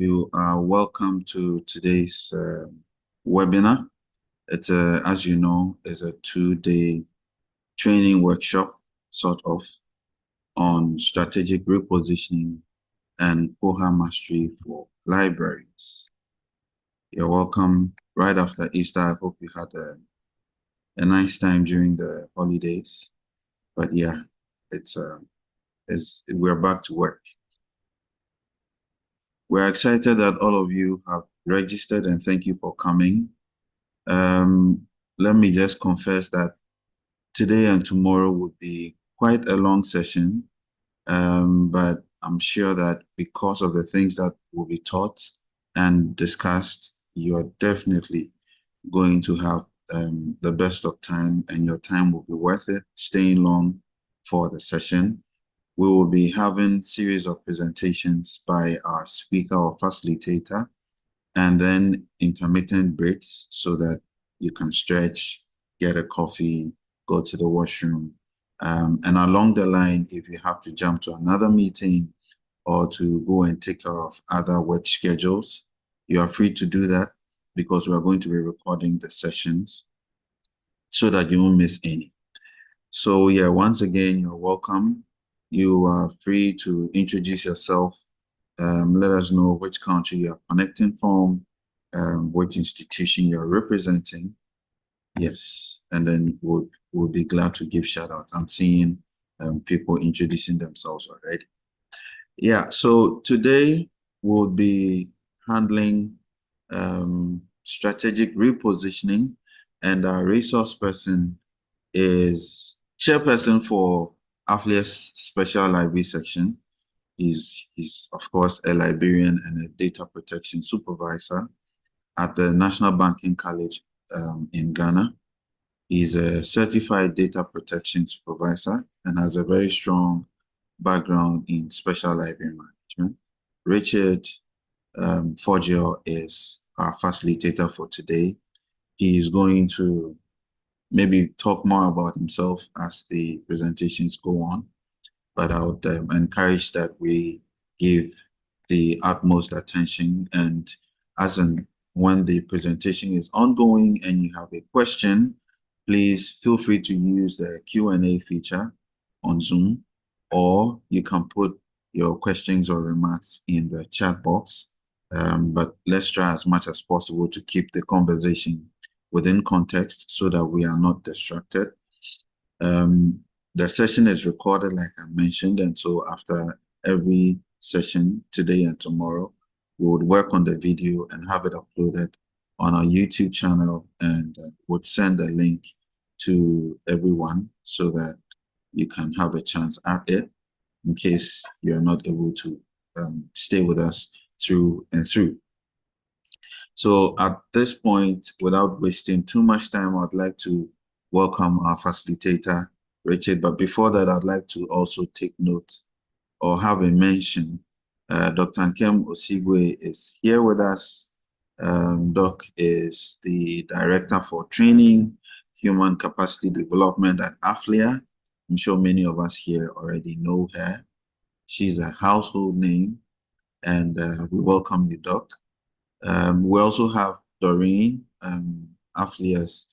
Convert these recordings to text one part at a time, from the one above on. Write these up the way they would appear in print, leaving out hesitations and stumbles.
You are welcome to today's webinar. It's as you know, is a 2-day training workshop, sort of, on strategic repositioning and Koha Mastery for libraries. You're welcome right after Easter. I hope you had a nice time during the holidays. But yeah, we're back to work. We're excited that all of you have registered and thank you for coming. Let me just confess that today and tomorrow would be quite a long session, but I'm sure that because of the things that will be taught and discussed, you're definitely going to have the best of time, and your time will be worth it, staying long for the session. We will be having series of presentations by our speaker or facilitator, and then intermittent breaks so that you can stretch, get a coffee, go to the washroom. And along the line, if you have to jump to another meeting or to go and take care of other work schedules, you are free to do that, because we are going to be recording the sessions so that you won't miss any. So yeah, once again, you're welcome. You are free to introduce yourself. Let us know which country you are connecting from, which institution you're representing. Yes, and then we'll be glad to give shout out. I'm seeing people introducing themselves already. Yeah, so today we'll be handling strategic repositioning, and our resource person is chairperson for AfLIA's special library section. He's of course a librarian and a data protection supervisor at the National Banking College in Ghana. He's a certified data protection supervisor and has a very strong background in special library management. Richard Fordjour is our facilitator for today. He is going to maybe talk more about himself as the presentations go on, but I would encourage that we give the utmost attention, and when the presentation is ongoing and you have a question, please feel free to use the Q&A feature on Zoom, or you can put your questions or remarks in the chat box. But let's try as much as possible to keep the conversation within context so that we are not distracted. The session is recorded, like I mentioned, and so after every session, today and tomorrow, we would work on the video and have it uploaded on our YouTube channel, and would send a link to everyone so that you can have a chance at it in case you're not able to stay with us through and through. So at this point, without wasting too much time, I'd like to welcome our facilitator, Richard. But before that, I'd like to also take note or have a mention. Dr. Nkem Osigwe is here with us. Doc is the Director for Training, Human Capacity Development at AfLIA. I'm sure many of us here already know her. She's a household name, and we welcome you, Doc. We also have Doreen, AfLIA's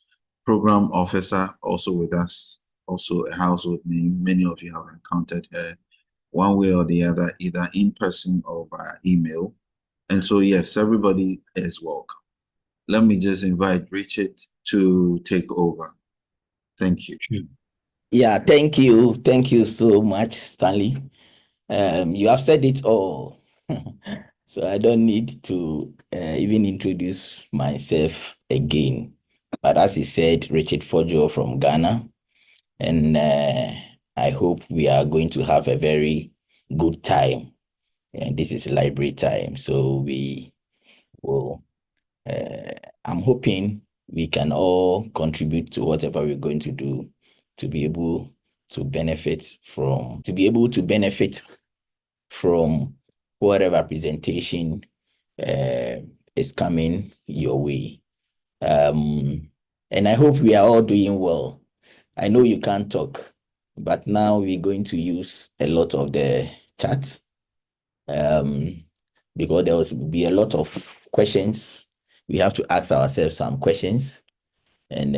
program officer, also with us, also a household name. Many of you have encountered her one way or the other, either in person or via email. And so, yes, everybody is welcome. Let me just invite Richard to take over. Thank you. Yeah, thank you. Thank you so much, Stanley. You have said it all. So I don't need to even introduce myself again. But as he said, Richard Fordjour from Ghana. And I hope we are going to have a very good time. And this is library time. So we will, I'm hoping we can all contribute to whatever we're going to do to be able to benefit from, whatever presentation is coming your way. And I hope we are all doing well. I know you can't talk, but now we're going to use a lot of the chat. because there will be a lot of questions. We have to ask ourselves some questions, and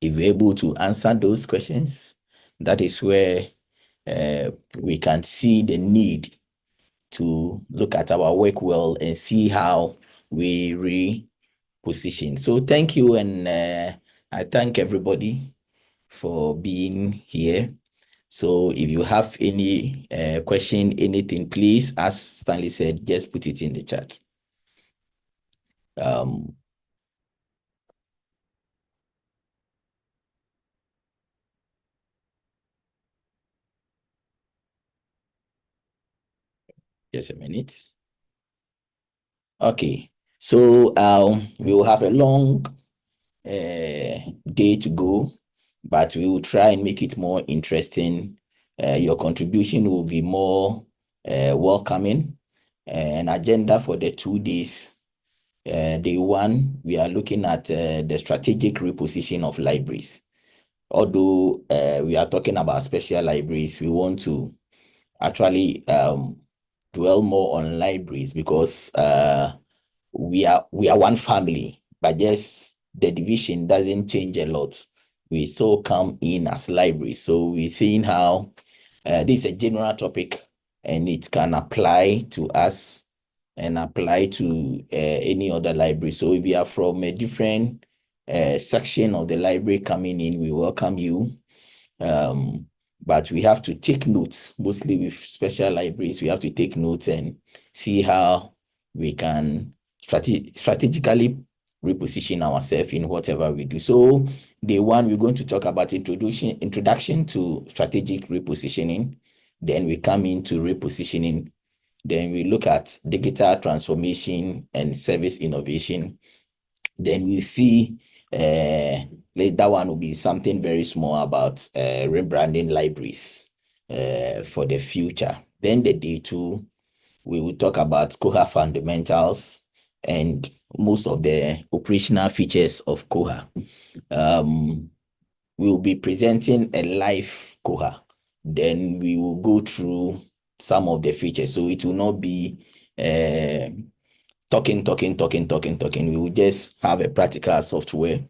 if we're able to answer those questions, that is where we can see the need to look at our work well and see how we reposition. So thank you, and I thank everybody for being here. So if you have any question, anything, please, as Stanley said, just put it in the chat. Just a minute. Okay, so we will have a long day to go, but we will try and make it more interesting. Your contribution will be more welcoming. An agenda for the 2 days. Day one, we are looking at the strategic reposition of libraries. Although we are talking about special libraries, we want to actually dwell more on libraries because we are one family, but just the division doesn't change a lot. We still come in as libraries. So we're seeing how this is a general topic and it can apply to us and apply to any other library. So if you are from a different section of the library coming in, we welcome you. But we have to take notes, mostly with special libraries. We have to take notes and see how we can strategically reposition ourselves in whatever we do. So day one, we're going to talk about introduction to strategic repositioning. Then we come into repositioning. Then we look at digital transformation and service innovation. Then we see that one will be something very small about rebranding libraries for the future. Then the day two, we will talk about Koha fundamentals and most of the operational features of Koha. We will be presenting a live Koha. Then we will go through some of the features. So it will not be talking. We will just have a practical software.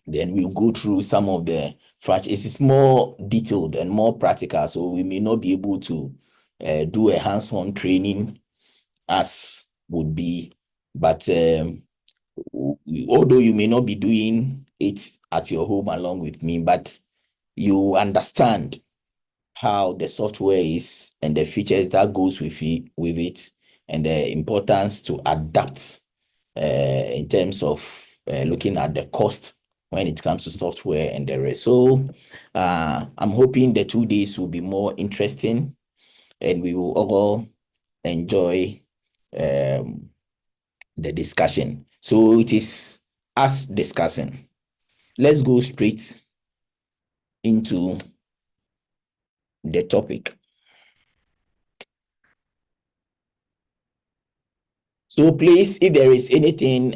Then we'll go through some of the features. It's more detailed and more practical, so we may not be able to do a hands-on training as would be, but although you may not be doing it at your home along with me, but you understand how the software is and the features that goes with it and the importance to adapt in terms of looking at the cost when it comes to software and the rest. So I'm hoping the 2 days will be more interesting and we will all enjoy the discussion. So it is us discussing. Let's go straight into the topic. So please, if there is anything,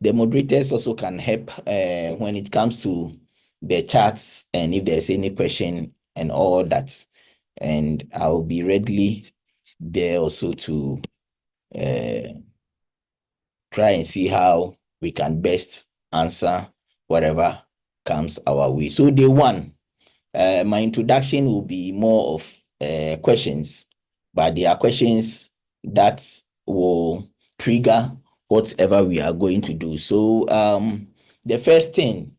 the moderators also can help when it comes to the charts and if there's any question and all that. And I'll be readily there also to try and see how we can best answer whatever comes our way. So day one, my introduction will be more of questions, but there are questions that will trigger whatever we are going to do. So the first thing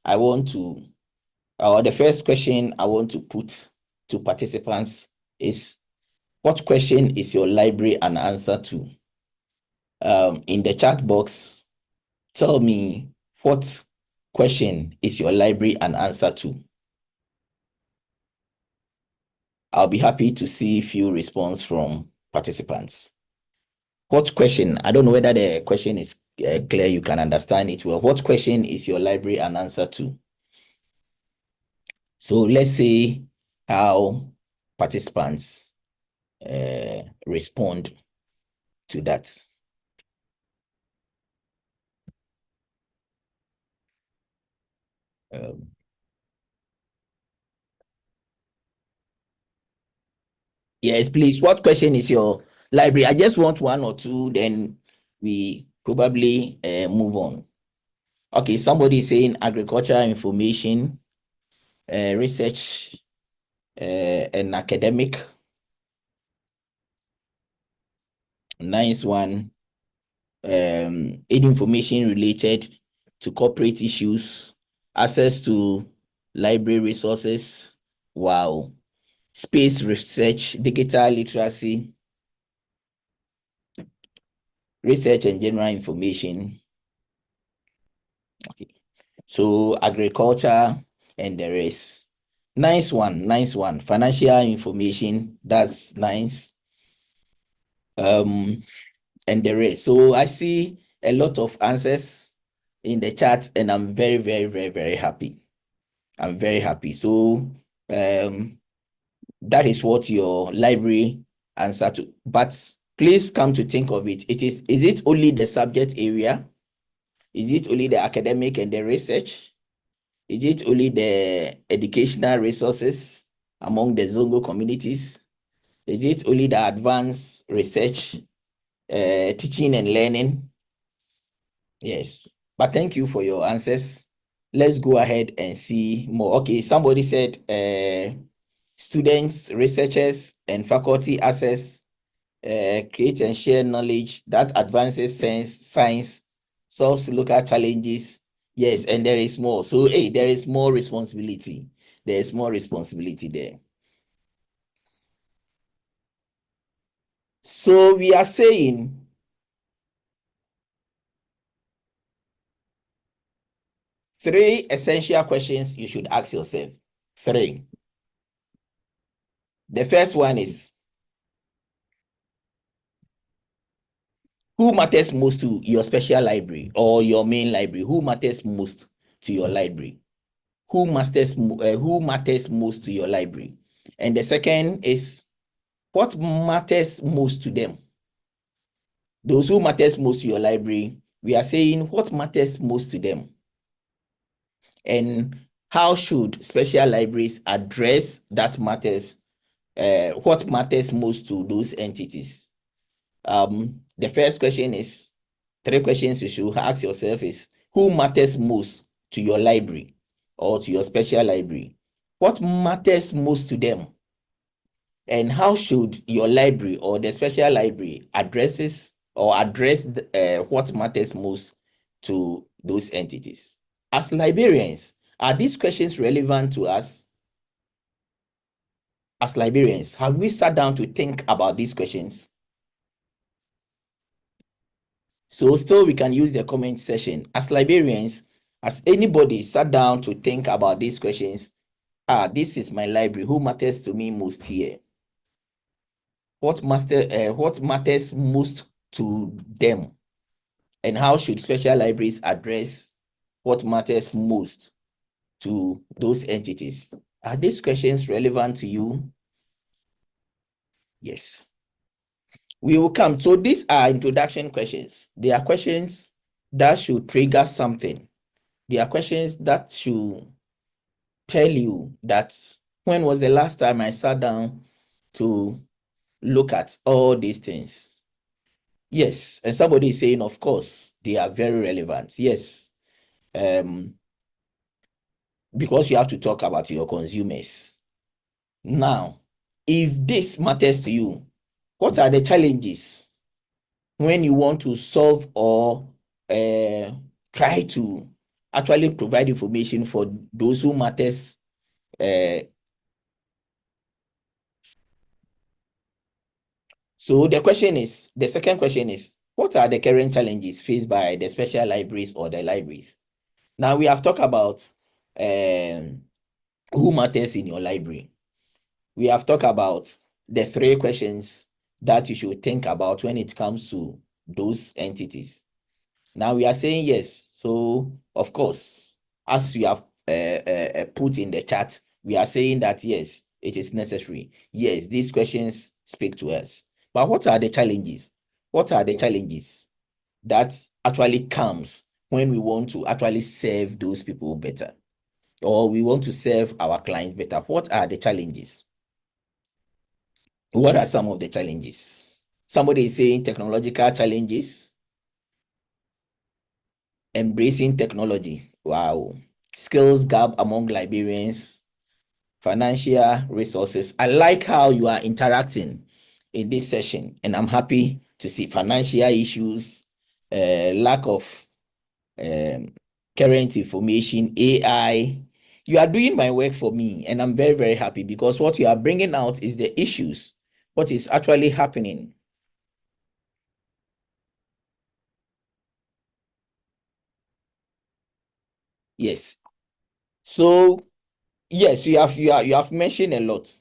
I want to, or the first question I want to put to participants is, what question is your library an answer to? In the chat box, tell me what question is your library an answer to? I'll be happy to see few response from participants. What question? I don't know whether the question is clear, you can understand it well. What question is your library an answer to? So let's see how participants respond to that. Yes, please. What question is your library? I just want one or two, then we probably move on. Okay, somebody is saying agricultural information, research, and academic. Nice one. Aid information related to corporate issues, access to library resources. Wow. Space research, digital literacy, research and general information. Okay. So agriculture and the rest. Nice one, nice one. Financial information, that's nice. And the rest. So I see a lot of answers in the chat, and I'm very, very, very, very happy. I'm very happy. So that is what your library answer to. But please come to think of it. Is it only the subject area? Is it only the academic and the research? Is it only the educational resources among the Zongo communities? Is it only the advanced research, teaching and learning? Yes, but thank you for your answers. Let's go ahead and see more. Okay, somebody said students, researchers, and faculty access, create and share knowledge that advances science, solves local challenges. Yes, and there is more. So, hey, there is more responsibility. There is more responsibility there. So we are saying three essential questions you should ask yourself. Three. The first one is, who matters most to your special library or your main library? Who matters most to your library? Who matters most to your library? And the second is, what matters most to them? Those who matters most to your library, we are saying what matters most to them. And how should special libraries address that matters, what matters most to those entities? The first question is, three questions you should ask yourself is, who matters most to your library or to your special library? What matters most to them? And how should your library or the special library address what matters most to those entities? As librarians, are these questions relevant to us? As librarians, have we sat down to think about these questions? So still we can use the comment section. As librarians, has anybody sat down to think about these questions? This is my library. Who matters to me most here? What matters most to them? And how should special libraries address what matters most to those entities? Are these questions relevant to you? Yes. We will come. So these are introduction questions. They are questions that should trigger something. They are questions that should tell you that when was the last time I sat down to look at all these things? Yes, and somebody is saying, of course, they are very relevant. Yes, because you have to talk about your consumers. Now, if this matters to you, what are the challenges when you want to solve or try to actually provide information for those who matters? So the second question is, what are the current challenges faced by the special libraries or the libraries? Now we have talked about who matters in your library. We have talked about the three questions that you should think about when it comes to those entities. Now we are saying yes. So of course, as we have put in the chat, we are saying that yes, it is necessary. Yes, these questions speak to us. But what are the challenges? What are the challenges that actually comes when we want to actually serve those people better, or we want to serve our clients better? What are the challenges? What are some of the challenges? Somebody is saying technological challenges, embracing technology. Wow. Skills gap among librarians, financial resources. I like how you are interacting in this session, and I'm happy to see financial issues, lack of um, current information, AI. You are doing my work for me, and I'm very, very happy because what you are bringing out is the issues, what is actually happening. Yes. So yes, you have mentioned a lot.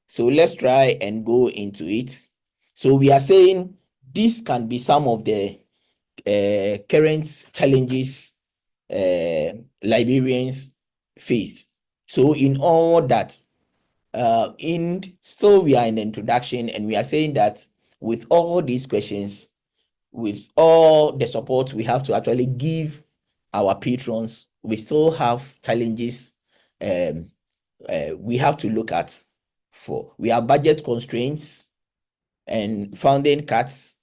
So let's try and go into it. So we are saying this can be some of the current challenges librarians face. So in all that, still we are in the introduction, and we are saying that with all these questions, with all the support we have to actually give our patrons, we still have challenges we have to look at. We have budget constraints and funding cuts.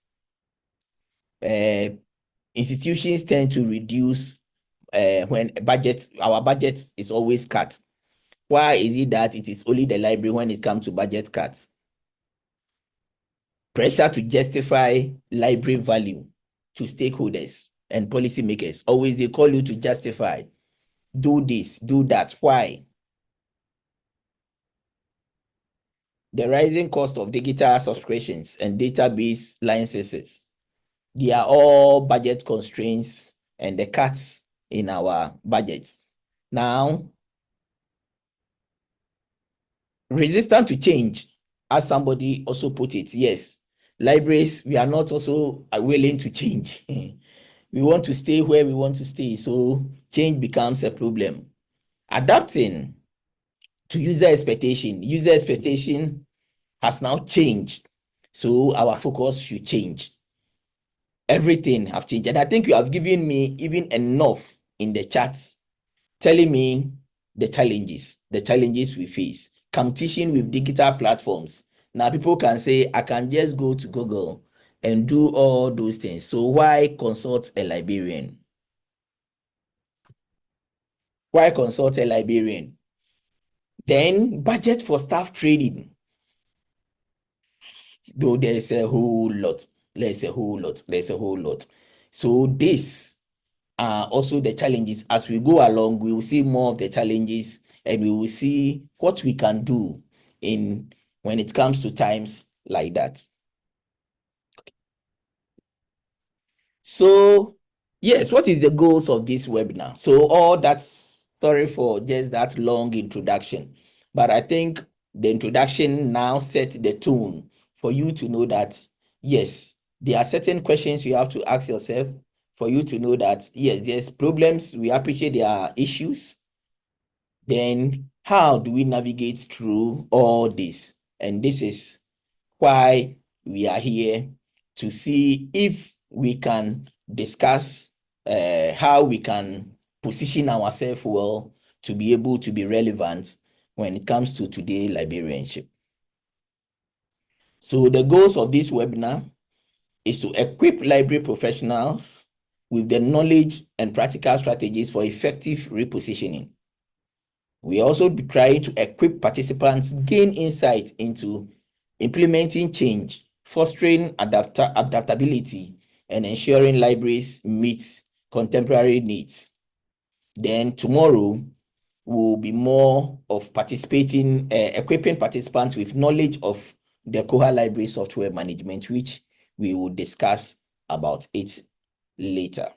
Institutions tend to reduce when our budget is always cut. Why is it that it is only the library when it comes to budget cuts? Pressure to justify library value to stakeholders and policymakers. Always they call you to justify, do this, do that. Why? The rising cost of digital subscriptions and database licenses. They are all budget constraints and the cuts in our budgets. Now, resistant to change, as somebody also put it, yes, libraries, we are not also willing to change. We want to stay where we want to stay, so change becomes a problem. Adapting to user expectation has now changed, so our focus should change. Everything have changed, and I think you have given me even enough in the chat telling me the challenges we face. Competition with digital platforms. Now people can say, I can just go to Google and do all those things. So why consult a librarian? Why consult a librarian? Then budget for staff training. Though there's a whole lot. There's a whole lot. So this are also the challenges. As we go along, we will see more of the challenges, and we will see what we can do when it comes to times like that. So yes, what is the goals of this webinar? So all that's, sorry for just that long introduction, but I think the introduction now set the tone for you to know that yes, there are certain questions you have to ask yourself, for you to know that yes, there's problems, we appreciate there are issues. Then how do we navigate through all this? And this is why we are here, to see if we can discuss how we can position ourselves well to be able to be relevant when it comes to today librarianship. So the goals of this webinar is to equip library professionals with the knowledge and practical strategies for effective repositioning. We also be trying to equip participants gain insight into implementing change, fostering adaptability, and ensuring libraries meet contemporary needs. Then tomorrow will be more of equipping participants with knowledge of the Koha Library software management, which we will discuss about it later.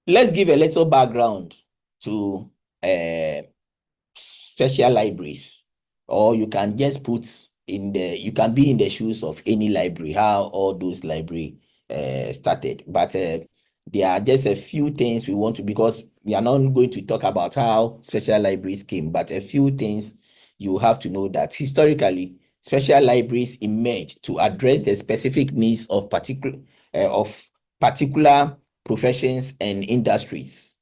Let's give a little background to special libraries, or you can just you can be in the shoes of any library, how all those library started. But there are just a few things we want to, because we are not going to talk about how special libraries came, but a few things you have to know: that historically, special libraries emerged to address the specific needs of particular professions and industries,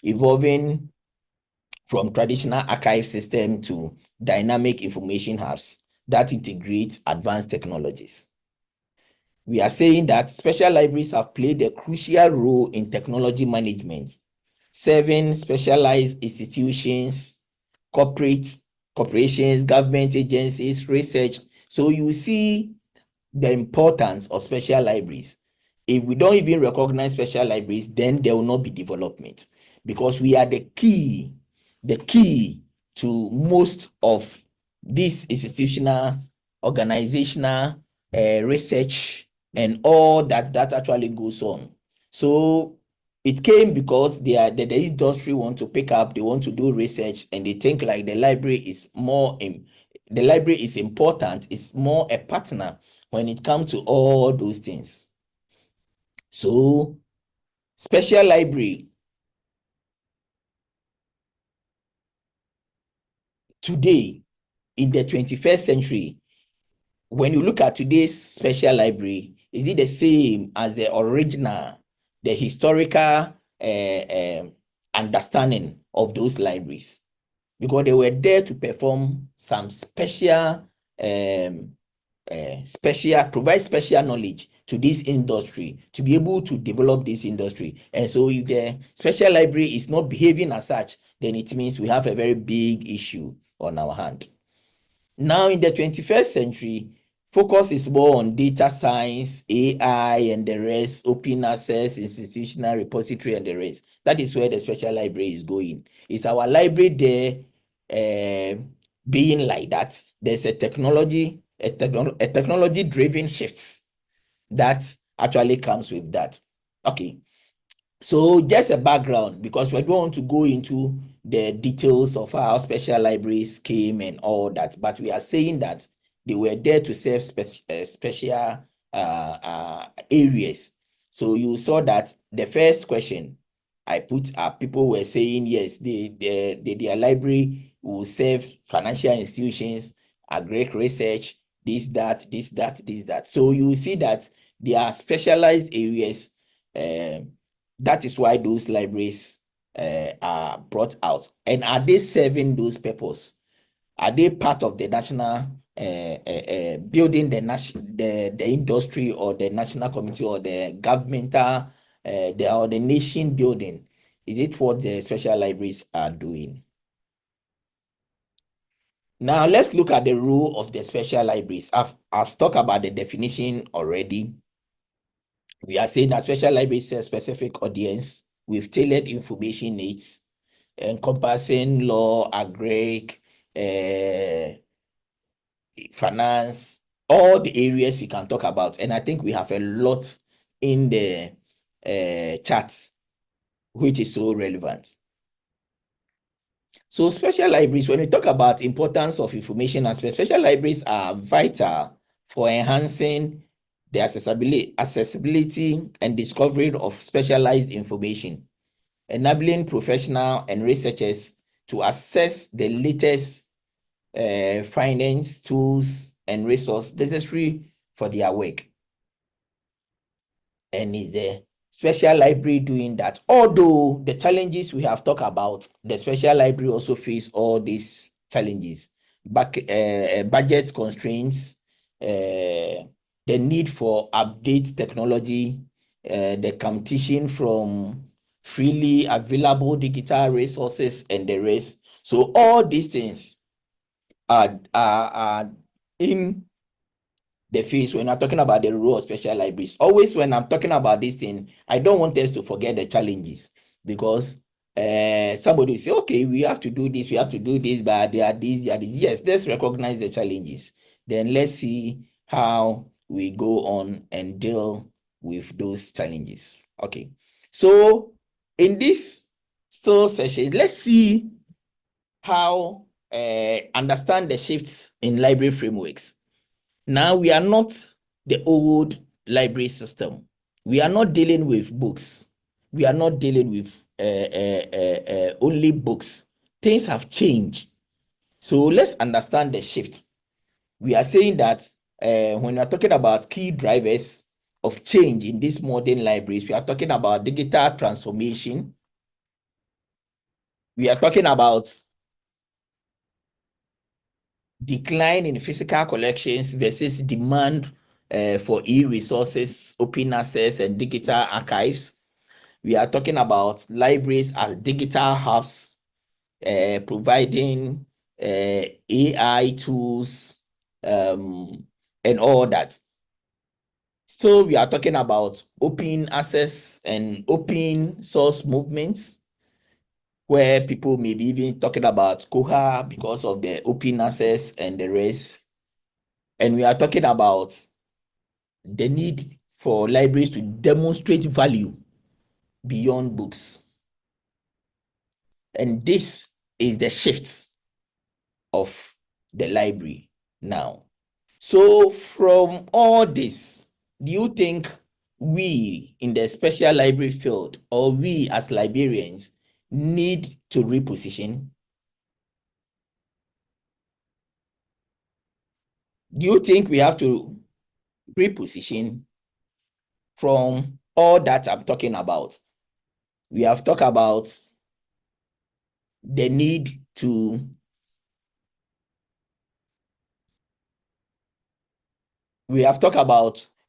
evolving from traditional archive system to dynamic information hubs that integrate advanced technologies. We are saying that special libraries have played a crucial role in technology management, serving specialized institutions, corporations, government agencies, research. So you see the importance of special libraries. If we don't even recognize special libraries, then there will not be development, because we are the key to most of this institutional, organizational, research and all that actually goes on. So it came because the industry want to pick up, they want to do research, and they think like the library is the library is important, it's more a partner when it comes to all those things. So special library today in the 21st century, when you look at today's special library, is it the same as the original, the historical understanding of those libraries? Because they were there to perform some provide special knowledge to this industry, to be able to develop this industry. And so if the special library is not behaving as such, then it means we have a very big issue on our hand. Now in the 21st century, focus is more on data science, AI and the rest, open access, institutional repository and the rest. That is where the special library is going. Is our library there being like that? There's a technology driven shifts that actually comes with that. Okay. So just a background, because we don't want to go into the details of how special libraries came and all that, but we are saying that they were there to serve special areas. So you saw that the first question I put up, people were saying, yes, their library will serve financial institutions, agric research, this, that. So you see that there are specialized areas. That is why those libraries are brought out. And are they serving those purpose? Are they part of the national building the industry or the national community or the governmental or the nation building? Is it what the special libraries are doing? Now let's look at the role of the special libraries. I've talked about the definition already. We are saying that special libraries serve specific audience with tailored information needs, encompassing law, agric, finance, all the areas we can talk about. And I think we have a lot in the chat, which is so relevant. So special libraries, when we talk about importance of information aspects, special libraries are vital for enhancing the accessibility and discovery of specialized information, enabling professionals and researchers to access the latest findings, tools, and resources necessary for their work. And is the special library doing that? Although the challenges we have talked about, the special library also face all these challenges, budget constraints, the need for update technology, the competition from freely available digital resources and the rest. So all these things are in the face when I'm talking about the role of special libraries. Always when I'm talking about this thing, I don't want us to forget the challenges, because somebody will say, okay, we have to do this, but there are these. Yes, let's recognize the challenges. Then let's see how we go on and deal with those challenges. Okay, so in this session, let's see how understand the shifts in library frameworks. Now we are not the old library system. We are not dealing with books. We are not dealing with only books. Things have changed. So let's understand the shift. We are saying that when we are talking about key drivers of change in these modern libraries, we are talking about digital transformation, we are talking about decline in physical collections versus demand for e-resources, open access, and digital archives. We are talking about libraries as digital hubs, providing AI tools, and all that. So we are talking about open access and open source movements, where people may be even talking about Koha because of the open access and the rest. And we are talking about the need for libraries to demonstrate value beyond books. And this is the shift of the library now. So from all this, do you think we in the special library field, or we as librarians, need to reposition? Do you think we have to reposition from all that I'm talking about? We have talked about the need to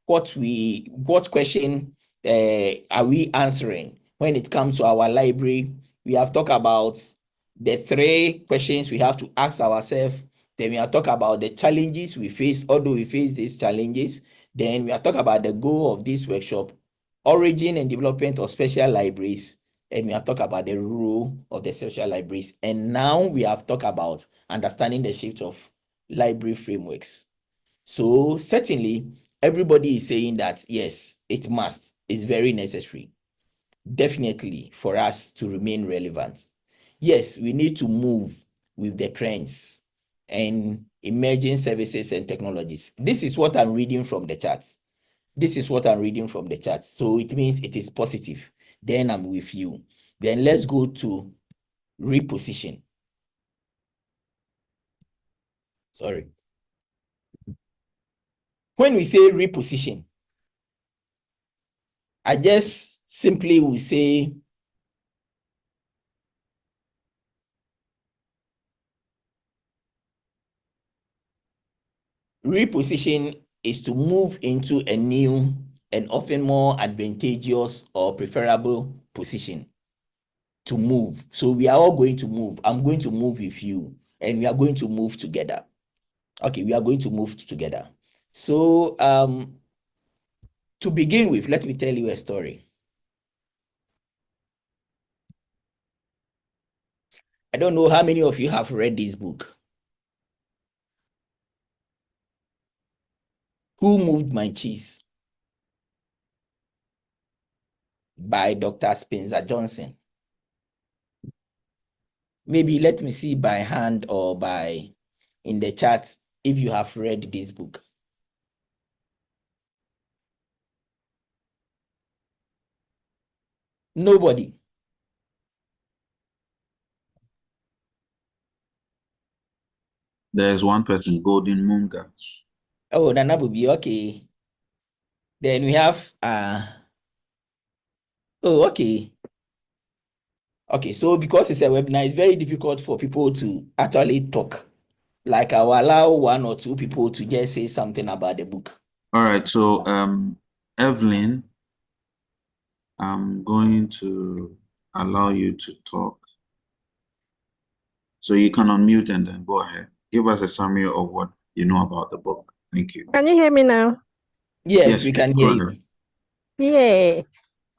what question are we answering when it comes to our library. We have talked about the 3 questions we have to ask ourselves. Then we have talked about the challenges we face, although we face these challenges. Then we have talked about the goal of this workshop, origin and development of special libraries, and we have talked about the role of the special libraries. And now we have talked about understanding the shift of library frameworks. So certainly everybody is saying that, yes, it must, it's very necessary, definitely, for us to remain relevant. Yes, we need to move with the trends and emerging services and technologies. This is what I'm reading from the charts. This is what I'm reading from the charts. So it means it is positive. Then I'm with you. Then let's go to reposition. Sorry. When we say reposition, I just simply will say reposition is to move into a new and often more advantageous or preferable position. To move. So we are all going to move. I'm going to move with you, and we are going to move together. Okay, we are going to move together. So to begin with, let me tell you a story. I don't know how many of you have read this book. Who Moved My Cheese? By Dr. Spencer Johnson. Maybe let me see by hand or by in the chat if you have read this book. Nobody. There's one person, Golden Munga. Oh, Nana Bubi, okay. Then we have oh, okay. Okay, so because it's a webinar, it's very difficult for people to actually talk. Like I will allow 1 or 2 people to just say something about the book. All right, so Evelyn, I'm going to allow you to talk. So you can unmute and then go ahead. Give us a summary of what you know about the book. Thank you. Can you hear me now? Yes, we can hear you. Yeah.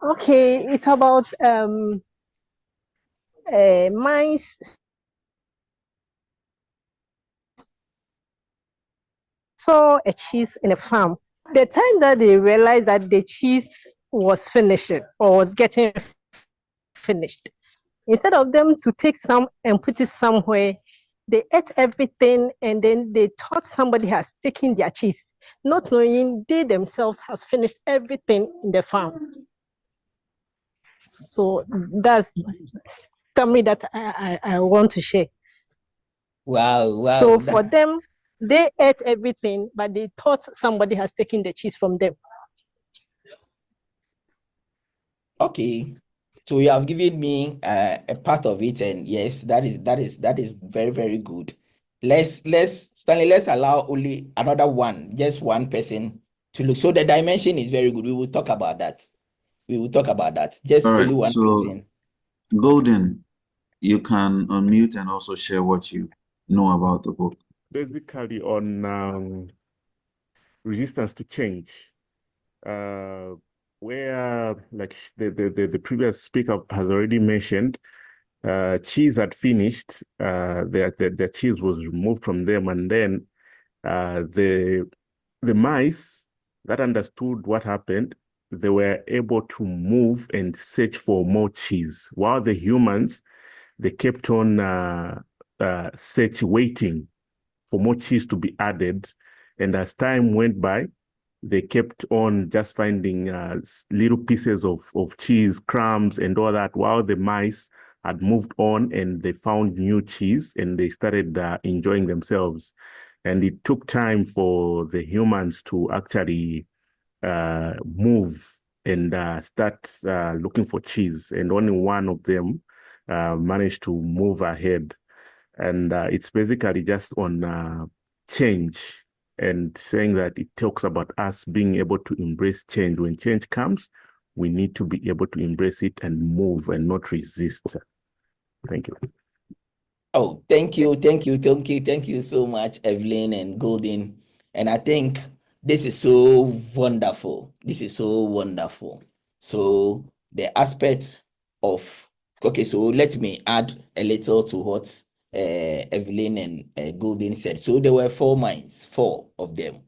Okay, it's about mice saw a cheese in a farm. The time that they realized that the cheese was finishing or was getting finished, instead of them to take some and put it somewhere, they ate everything and then they thought somebody has taken their cheese, not knowing they themselves has finished everything in the farm. So that's summary that I want to share. Wow. So for them, they ate everything, but they thought somebody has taken the cheese from them. Okay. So you have given me a part of it, and yes, that is very, very good. Stanley, let's allow only another one, just one person to look. So the dimension is very good. We will talk about that. We will talk about that. Just All right. only one So, person. Golden, you can unmute and also share what you know about the book. Basically on resistance to change, where like the previous speaker has already mentioned, cheese had finished, the cheese was removed from them, and then the mice that understood what happened, they were able to move and search for more cheese, while the humans, they kept on waiting for more cheese to be added. And as time went by, they kept on just finding little pieces of cheese, crumbs, and all that, while the mice had moved on and they found new cheese and they started enjoying themselves. And it took time for the humans to actually move and start looking for cheese. And only one of them managed to move ahead. And it's basically just on change, and saying that it talks about us being able to embrace change. When change comes, we need to be able to embrace it and move and not resist. Thank you. Oh, thank you so much, Evelyn and Golden. And I think this is so wonderful. This is so wonderful. So the aspect of, okay, so let me add a little to what Evelyn and Golden said. So there were 4 minds, 4 of them,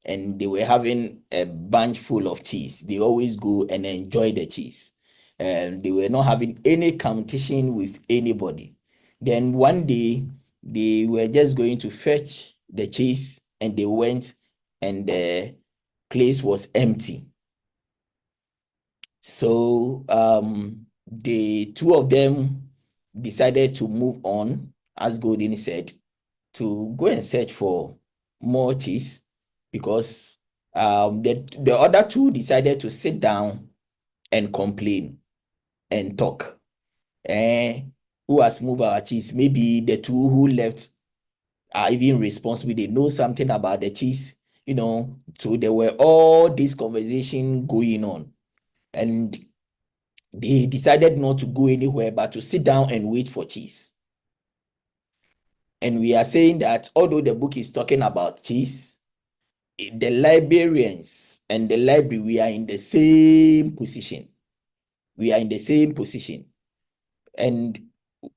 and they were having a bunch full of cheese. They always go and enjoy the cheese, and they were not having any competition with anybody. Then one day they were just going to fetch the cheese, and they went, and the place was empty. So the 2 of them decided to move on, as Golden said, to go and search for more cheese, because the other 2 decided to sit down and complain and talk. Who has moved our cheese? Maybe the 2 who left are even responsible. They know something about the cheese, So there were all this conversation going on, and they decided not to go anywhere but to sit down and wait for cheese. And we are saying that although the book is talking about cheese, the librarians and the library, we are in the same position. We are in the same position. And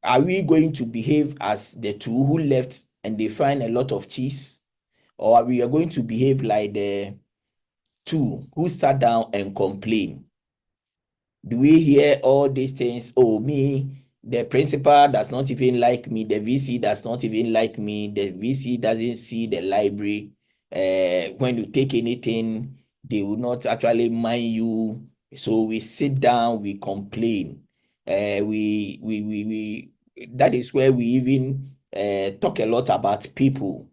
are we going to behave as the 2 who left and they find a lot of cheese? Or are we going to behave like the 2 who sat down and complained? Do we hear all these things? Oh, me, the principal does not even like me. The VC does not even like me. The VC doesn't see the library. When you take anything, they will not actually mind you. So we sit down, we complain. That is where we even talk a lot about people.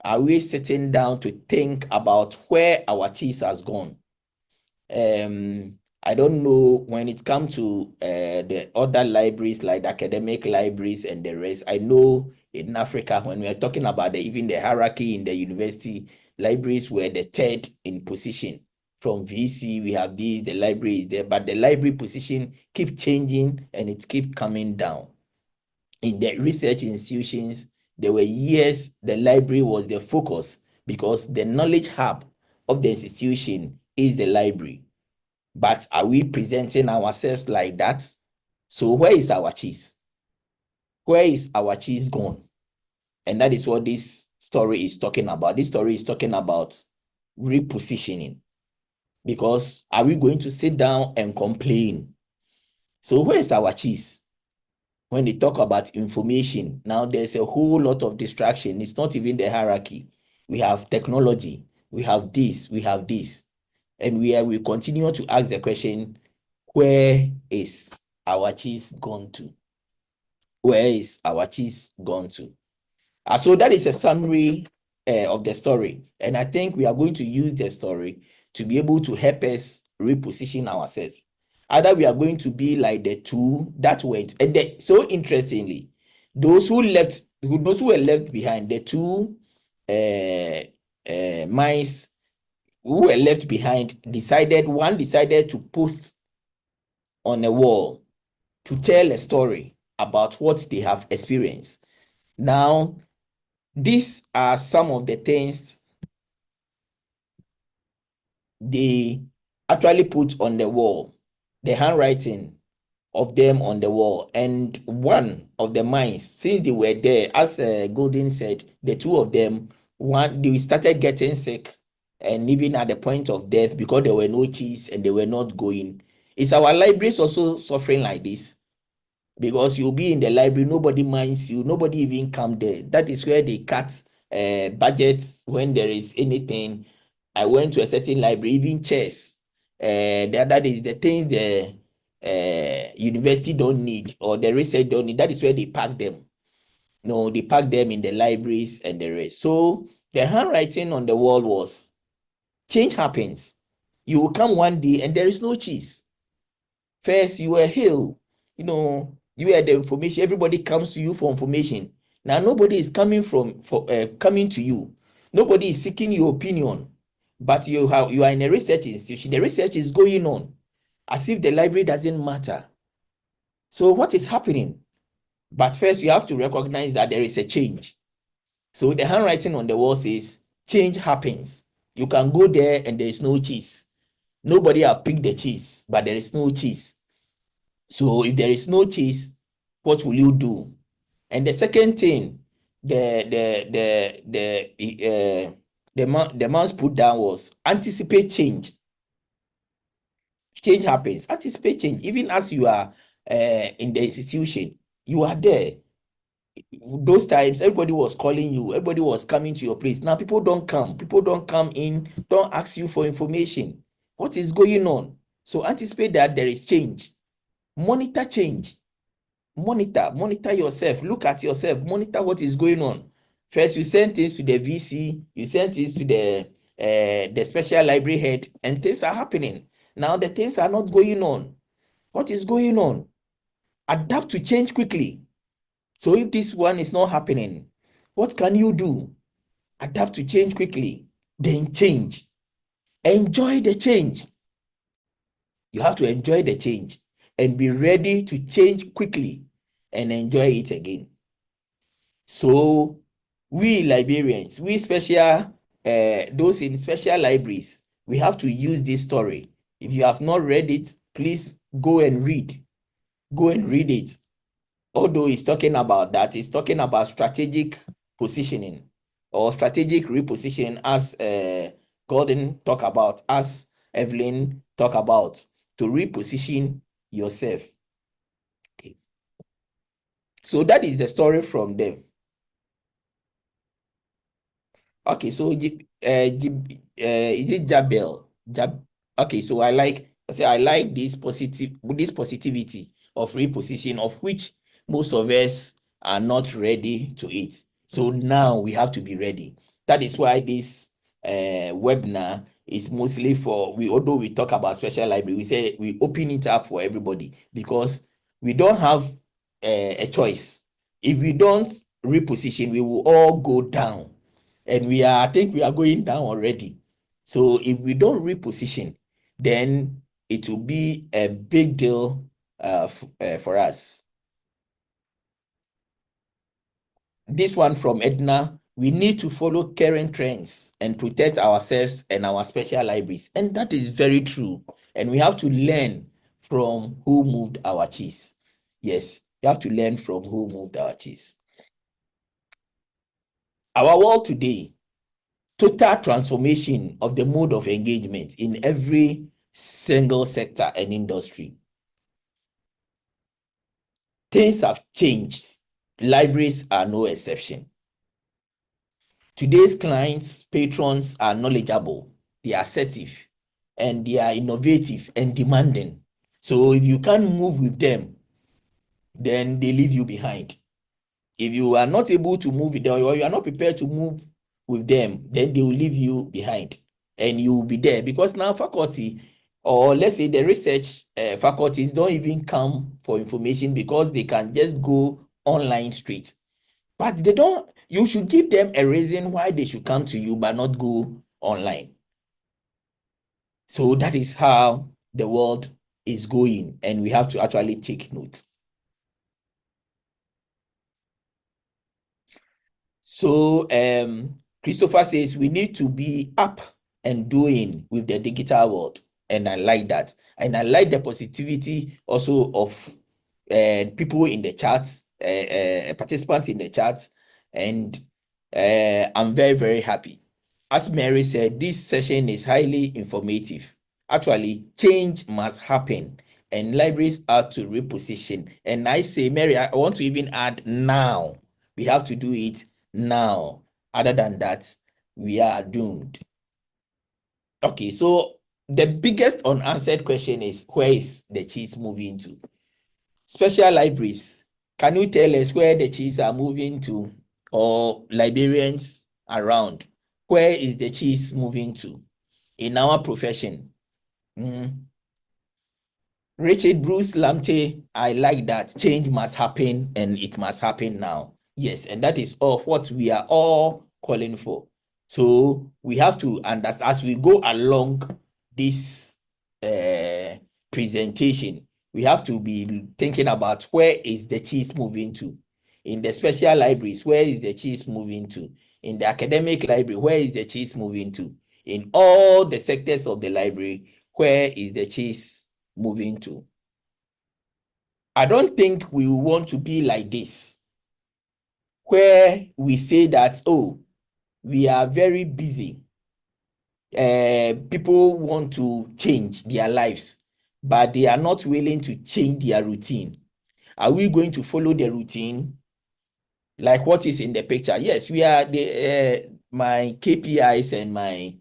Are we sitting down to think about where our cheese has gone? I don't know when it comes to the other libraries, like the academic libraries and the rest. I know in Africa, when we are talking about even the hierarchy in the university, libraries were the 3rd in position. From VC, we have the library is there, but the library position keep changing and it keep coming down. In the research institutions, there were years the library was the focus, because the knowledge hub of the institution is the library. But are we presenting ourselves like that? So where is our cheese? Where is our cheese gone? And that is what this story is talking about. This story is talking about repositioning. Because are we going to sit down and complain? So where is our cheese? When they talk about information, now there's a whole lot of distraction. It's not even the hierarchy. We have technology. We have this. We have this. And we continue to ask the question, where is our cheese gone to? Where is our cheese gone to? So that is a summary of the story. And I think we are going to use the story to be able to help us reposition ourselves. Either we are going to be like the two that went. And so interestingly, those who were left behind, the two mice who were left behind, one decided to post on a wall to tell a story about what they have experienced. Now, these are some of the things they actually put on the wall, the handwriting of them on the wall. And one of the mice, since they were there, as Golden said, the two of them, they started getting sick and even at the point of death because there were no cheese and they were not going. Is our libraries also suffering like this? Because you'll be in the library, nobody minds you, nobody even come there. That is where they cut budgets when there is anything. I went to a certain library, even chairs. The other is the things the university don't need or the research don't need. That is where they pack them. No, they pack them in the libraries and the rest. So the handwriting on the wall was, change happens. You will come one day and there is no cheese. First, you were hailed. You had the information. Everybody comes to you for information. Now, nobody is coming coming to you. Nobody is seeking your opinion. But you are in a research institution. The research is going on as if the library doesn't matter. So what is happening? But first, you have to recognize that there is a change. So the handwriting on the wall says, change happens. You can go there and there is no cheese. Nobody have picked the cheese, but there is no cheese. So if there is no cheese, what will you do? And the second thing, the mouse put down was anticipate change. Change happens. Anticipate change. Even as you are in the institution, you are there. Those times, everybody was calling you. Everybody was coming to your place. Now people don't come. People don't come in. Don't ask you for information. What is going on? So anticipate that there is change. Monitor change. Monitor yourself. Look at yourself. Monitor what is going on. First, you send things to the VC. You send things to the special library head, and things are happening. Now the things are not going on. What is going on? Adapt to change quickly. So if this one is not happening, what can you do? Adapt to change quickly. Then change. Enjoy the change. You have to enjoy the change and be ready to change quickly and enjoy it again. So we librarians, we those in special libraries, we have to use this story. If you have not read it, please go and read. Go and read it. Although he's talking about that, he's talking about strategic positioning or strategic repositioning, as Gordon talk about, as Evelyn talk about, to reposition yourself. Okay. So that is the story from them. Okay, so is it Jabel? Okay, so I like this positivity of repositioning, of which most of us are not ready to it. So now we have to be ready. That is why this webinar is mostly for, although we talk about special library, we say we open it up for everybody because we don't have a choice. If we don't reposition, we will all go down. And I think we are going down already. So if we don't reposition, then it will be a big deal for us. This one from Edna: we need to follow current trends and protect ourselves and our special libraries. And that is very true. And we have to learn from who moved our cheese. Yes, you have to learn from who moved our cheese. Our world today, total transformation of the mode of engagement in every single sector and industry. Things have changed. Libraries are no exception. Today's clients, patrons are knowledgeable, they are assertive, and they are innovative and demanding. So if you can't move with them, then they leave you behind. If you are not able to move with them, or you are not prepared to move with them, then they will leave you behind and you will be there, because now faculty, or let's say the research faculties don't even come for information because they can just go online straight. But they don't, you should give them a reason why they should come to you but not go online. So that is how the world is going, and we have to actually take note. So Christopher says we need to be up and doing with the digital world, and I like that. And I like the positivity also of people in the chat, participants in the chat, and I'm very, very happy. As Mary said, this session is highly informative. Actually, change must happen, and libraries are to reposition. And I say, Mary, I want to even add now. We have to do it now. Other than that, we are doomed. Okay, so the biggest unanswered question is, where is the cheese moving to? Special libraries, can you tell us where the cheese are moving to, or librarians around? Where is the cheese moving to in our profession? Richard Bruce Lamte, I like that. Change must happen, and it must happen now. Yes, and that is all what we are all calling for. So we have to understand as we go along this presentation, we have to be thinking about where is the cheese moving to. In the special libraries, where is the cheese moving to? In the academic library, where is the cheese moving to? In all the sectors of the library, where is the cheese moving to? I don't think we want to be like this, where we say that, oh, we are very busy. People want to change their lives, but they are not willing to change their routine. Are we going to follow the routine like what is in the picture? Yes, we are my KPIs and my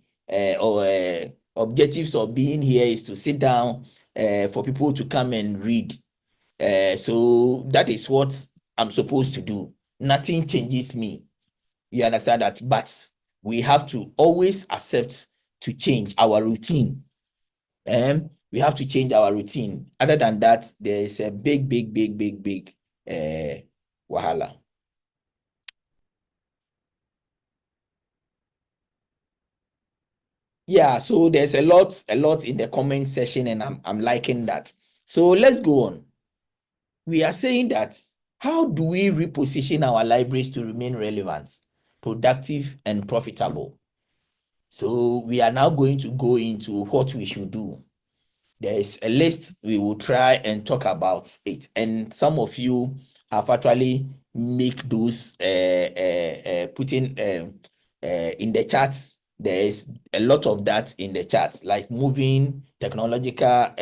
objectives of being here is to sit down for people to come and read. So that is what I'm supposed to do. Nothing changes me. You understand that? But we have to always accept to change our routine. We have to change our routine. Other than that, there is a big wahala. Yeah, so there's a lot in the comment section, and I'm liking that. So let's go on. We are saying that, how do we reposition our libraries to remain relevant, productive, and profitable? So we are now going to go into what we should do. There is a list, we will try and talk about it. And some of you have actually make those putting in the chat. There is a lot of that in the chat, like moving technical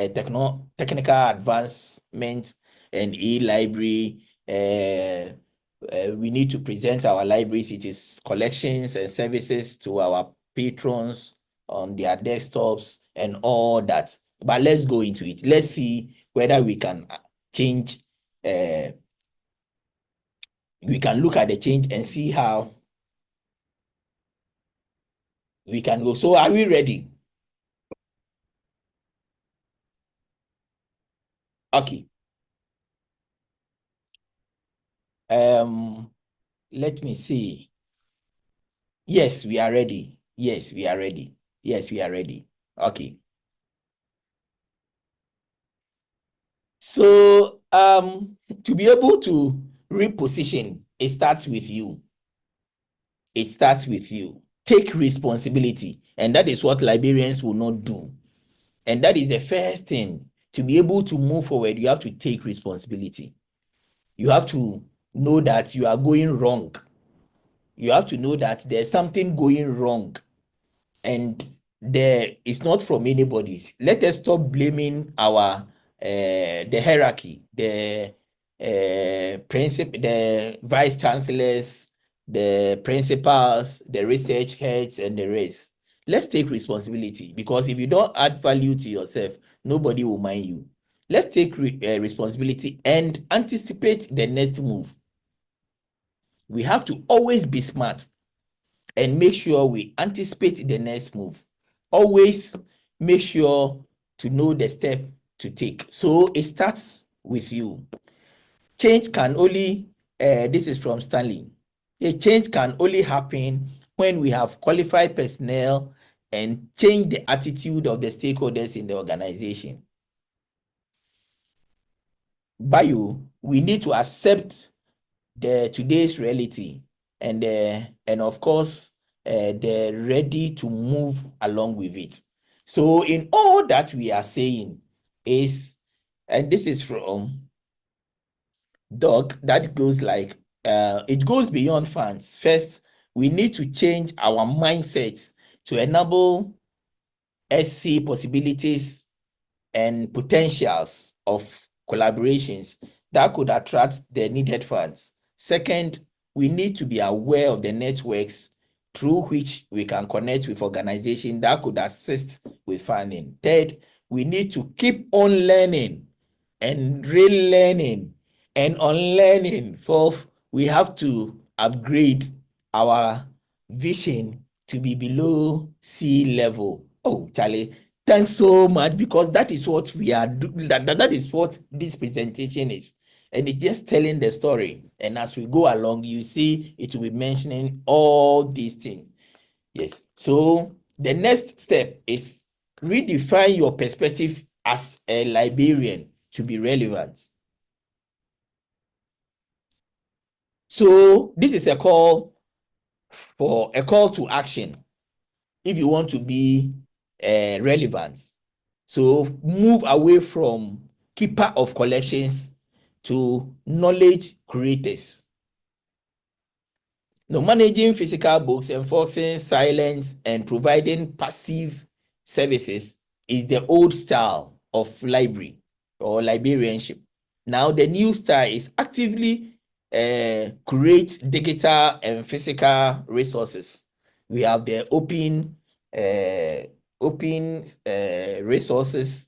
advancement and e-library. We need to present our libraries, it is collections and services to our patrons on their desktops and all that. But let's go into it. Let's see whether we can change. We can look at the change and see how we can go. So are we ready? Okay. Let me see. Yes, we are ready. Yes, we are ready. Yes, we are ready. Okay. So to be able to reposition, it starts with you. It starts with you. Take responsibility. And that is what librarians will not do. And that is the first thing. To be able to move forward, you have to take responsibility. You have to know that you are going wrong. You have to know that there's something going wrong. And there is not from anybody's. Let us stop blaming our the hierarchy, the principal, the vice chancellors, the principals, the research heads, and the rest. Let's take responsibility, because if you don't add value to yourself, nobody will mind you. Let's take responsibility and anticipate the next move. We have to always be smart and make sure we anticipate the next move. Always make sure to know the step to take. So it starts with you. Change can only, this is from Stanley, a change can only happen when we have qualified personnel and change the attitude of the stakeholders in the organization. We need to accept today's reality, and of course, they're ready to move along with it. So in all that we are saying is, and this is from Doc, that goes like, it goes beyond funds. First, we need to change our mindsets to enable us see possibilities and potentials of collaborations that could attract the needed funds. Second, we need to be aware of the networks through which we can connect with organizations that could assist with funding. Third, we need to keep on learning and relearning and unlearning. Fourth, we have to upgrade our vision to be below sea level. Oh, Charlie, thanks so much, because that is what we are doing. That is what this presentation is. And it's just telling the story. And as we go along, you see it will be mentioning all these things. Yes. So the next step is redefine your perspective as a librarian to be relevant. So this is a call to action if you want to be relevant. So move away from keeper of collections to knowledge creators. Now, managing physical books, enforcing silence, and providing passive services is the old style of library or librarianship. Now, the new style is actively create digital and physical resources. We have the open resources.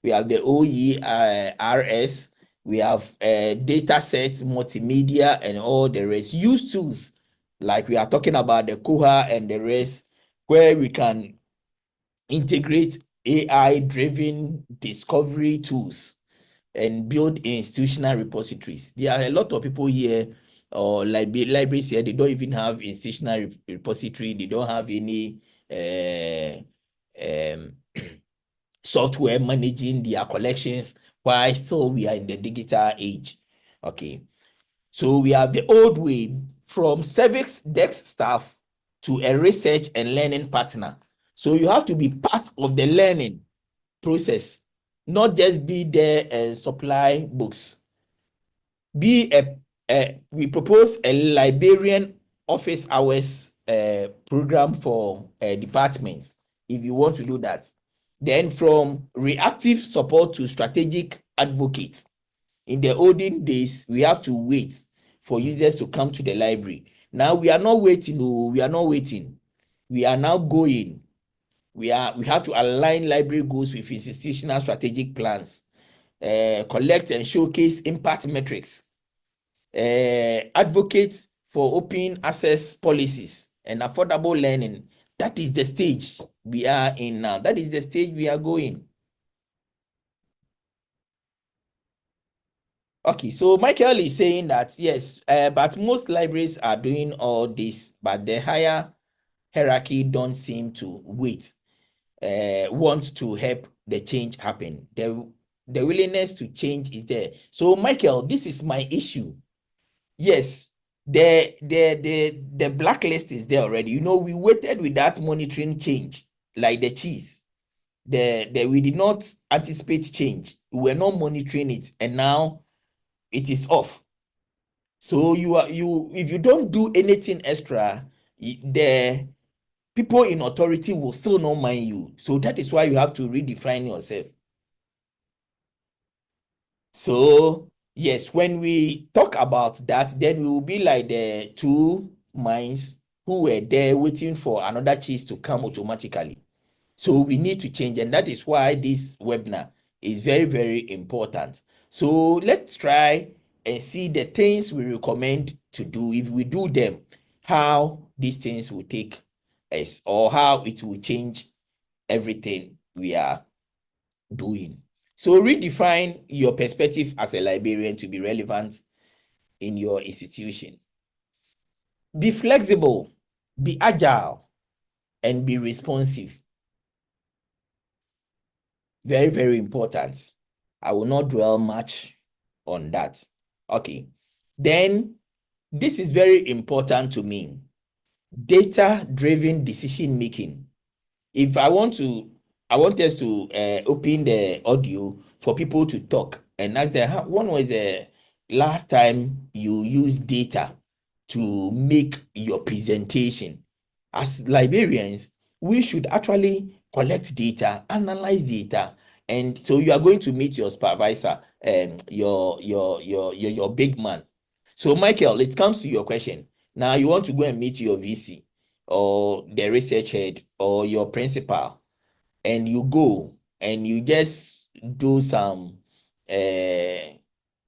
We have the OERS. We have data sets, multimedia, and all the rest. Use tools like we are talking about the Koha and the rest, where we can integrate AI-driven discovery tools and build institutional repositories. There are a lot of people here, or libraries here, they don't even have institutional repository. They don't have any software managing their collections. Why? So we are in the digital age. Okay. So we have the old way, from service desk staff to a research and learning partner. So you have to be part of the learning process, not just be there and supply books. We propose a librarian office hours program for departments if you want to do that. Then from reactive support to strategic advocates. In the olden days, we have to wait for users to come to the library. Now we are not waiting. We are not waiting. We are now going. We have to align library goals with institutional strategic plans, collect and showcase impact metrics, advocate for open access policies and affordable learning. That is the stage we are in now. That is the stage we are going. Okay, so Michael is saying that yes, but most libraries are doing all this, but the higher hierarchy don't seem to want to help the change happen. The willingness to change is there. So Michael, this is my issue. Yes, the blacklist is there already. You know, we waited with that monitoring change, like the cheese. We did not anticipate change. We were not monitoring it, and now it is off. So if you don't do anything extra, the people in authority will still not mind you. So that is why you have to redefine yourself. So yes, when we talk about that, then we will be like the two minds who were there waiting for another cheese to come automatically. So we need to change, and that is why this webinar is very, very important. So let's try and see the things we recommend to do. If we do them, how these things will take us, or how it will change everything we are doing. So redefine your perspective as a librarian to be relevant in your institution. Be flexible, be agile, and be responsive. Very, very important. I will not dwell much on that. Okay. Then this is very important to me. Data-driven decision making. If I want us to open the audio for people to talk and ask them, when was the last time you used data to make your presentation? As librarians, we should actually collect data, analyze data, and so you are going to meet your supervisor and your big man. So Michael, it comes to your question. Now you want to go and meet your VC or the research head or your principal, and you go and you just do some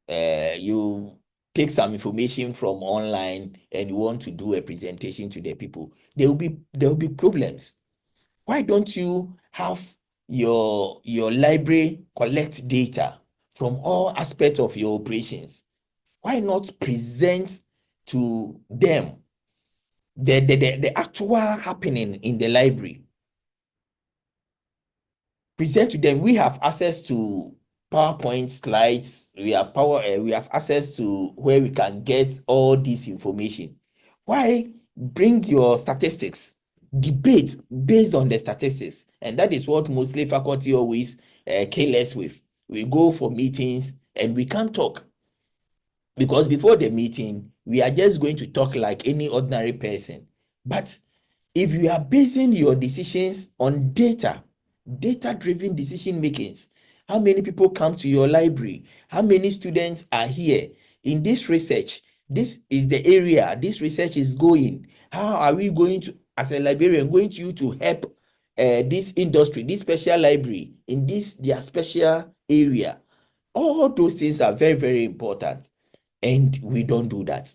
you take some information from online and you want to do a presentation to the people, there will be problems. Why don't you have your library collect data from all aspects of your operations? Why not present to them the actual happening in the library? Present to them. We have access to PowerPoint slides. We have access to where we can get all this information. Why bring your statistics? Debate based on the statistics, and that is what mostly faculty always careless with. We go for meetings and we can't talk because before the meeting we are just going to talk like any ordinary person. But if you are basing your decisions on data-driven decision makings, how many people come to your library? How many students are here in this research? This is the area this research is going. How are we going to, as a librarian, going to you to help this industry, this special library in this their special area? All those things are very, very important, and we don't do that.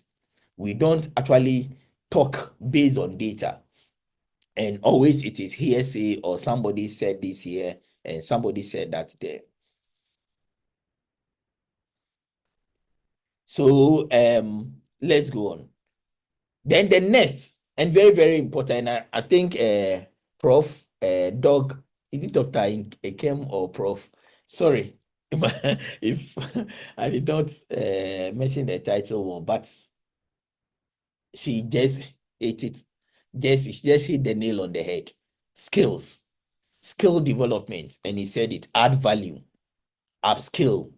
We don't actually talk based on data. And always it is hearsay or somebody said this here and somebody said that there. So let's go on. Then the next and very, very important, I think Prof. Dog, is it Dr. Ikem or Prof? Sorry if I did not mention the title, but she just hit it. She just hit the nail on the head. Skills. Skill development, and he said it, add value, upskill,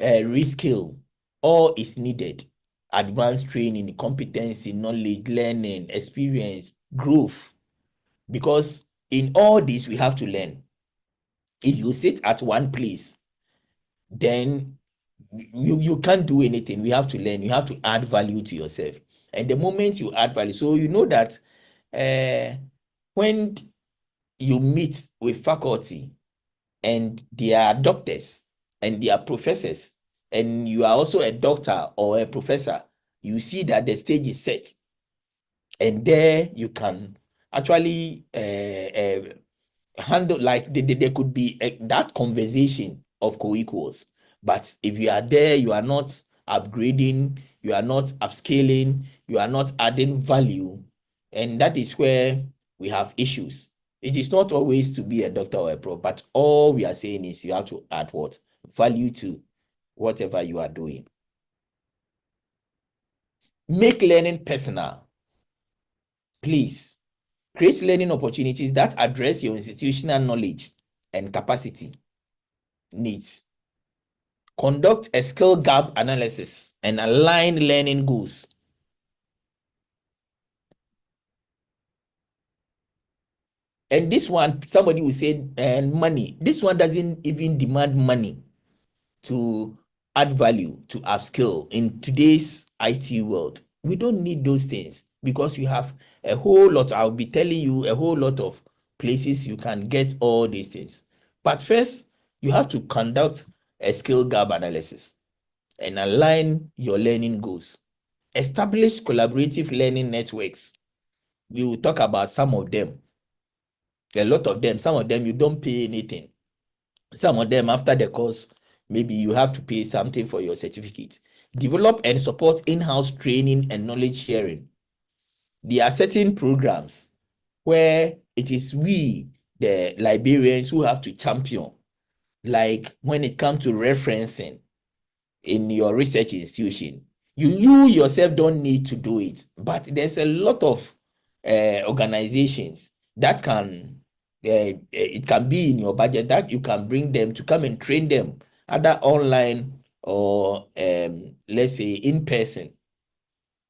reskill, all is needed. Advanced training, competency, knowledge, learning, experience, growth. Because in all this, we have to learn. If you sit at one place, then you can't do anything. We have to learn. You have to add value to yourself. And the moment you add value, so you know that when you meet with faculty and they are doctors and they are professors, and you are also a doctor or a professor, you see that the stage is set. And there you can actually handle, like there could be that conversation of co-equals. But if you are there, you are not upgrading, you are not upscaling, you are not adding value, and that is where we have issues. It is not always to be a doctor or a prof, but all we are saying is you have to add what? Value to whatever you are doing. Make learning personal. Please create learning opportunities that address your institutional knowledge and capacity needs. Conduct a skill gap analysis and align learning goals. And this one, somebody will say, and money. This one doesn't even demand money to add value, to upskill in today's IT world. We don't need those things because we have a whole lot. I'll be telling you a whole lot of places you can get all these things. But first, you have to conduct a skill gap analysis and align your learning goals. Establish collaborative learning networks. We will talk about some of them. A lot of them, some of them you don't pay anything. Some of them, after the course, maybe you have to pay something for your certificate. Develop and support in-house training and knowledge sharing. There are certain programs where it is we, the librarians, who have to champion. Like when it comes to referencing in your research institution, you yourself don't need to do it, but there's a lot of organizations that can, it can be in your budget that you can bring them to come and train them, either online or let's say in person.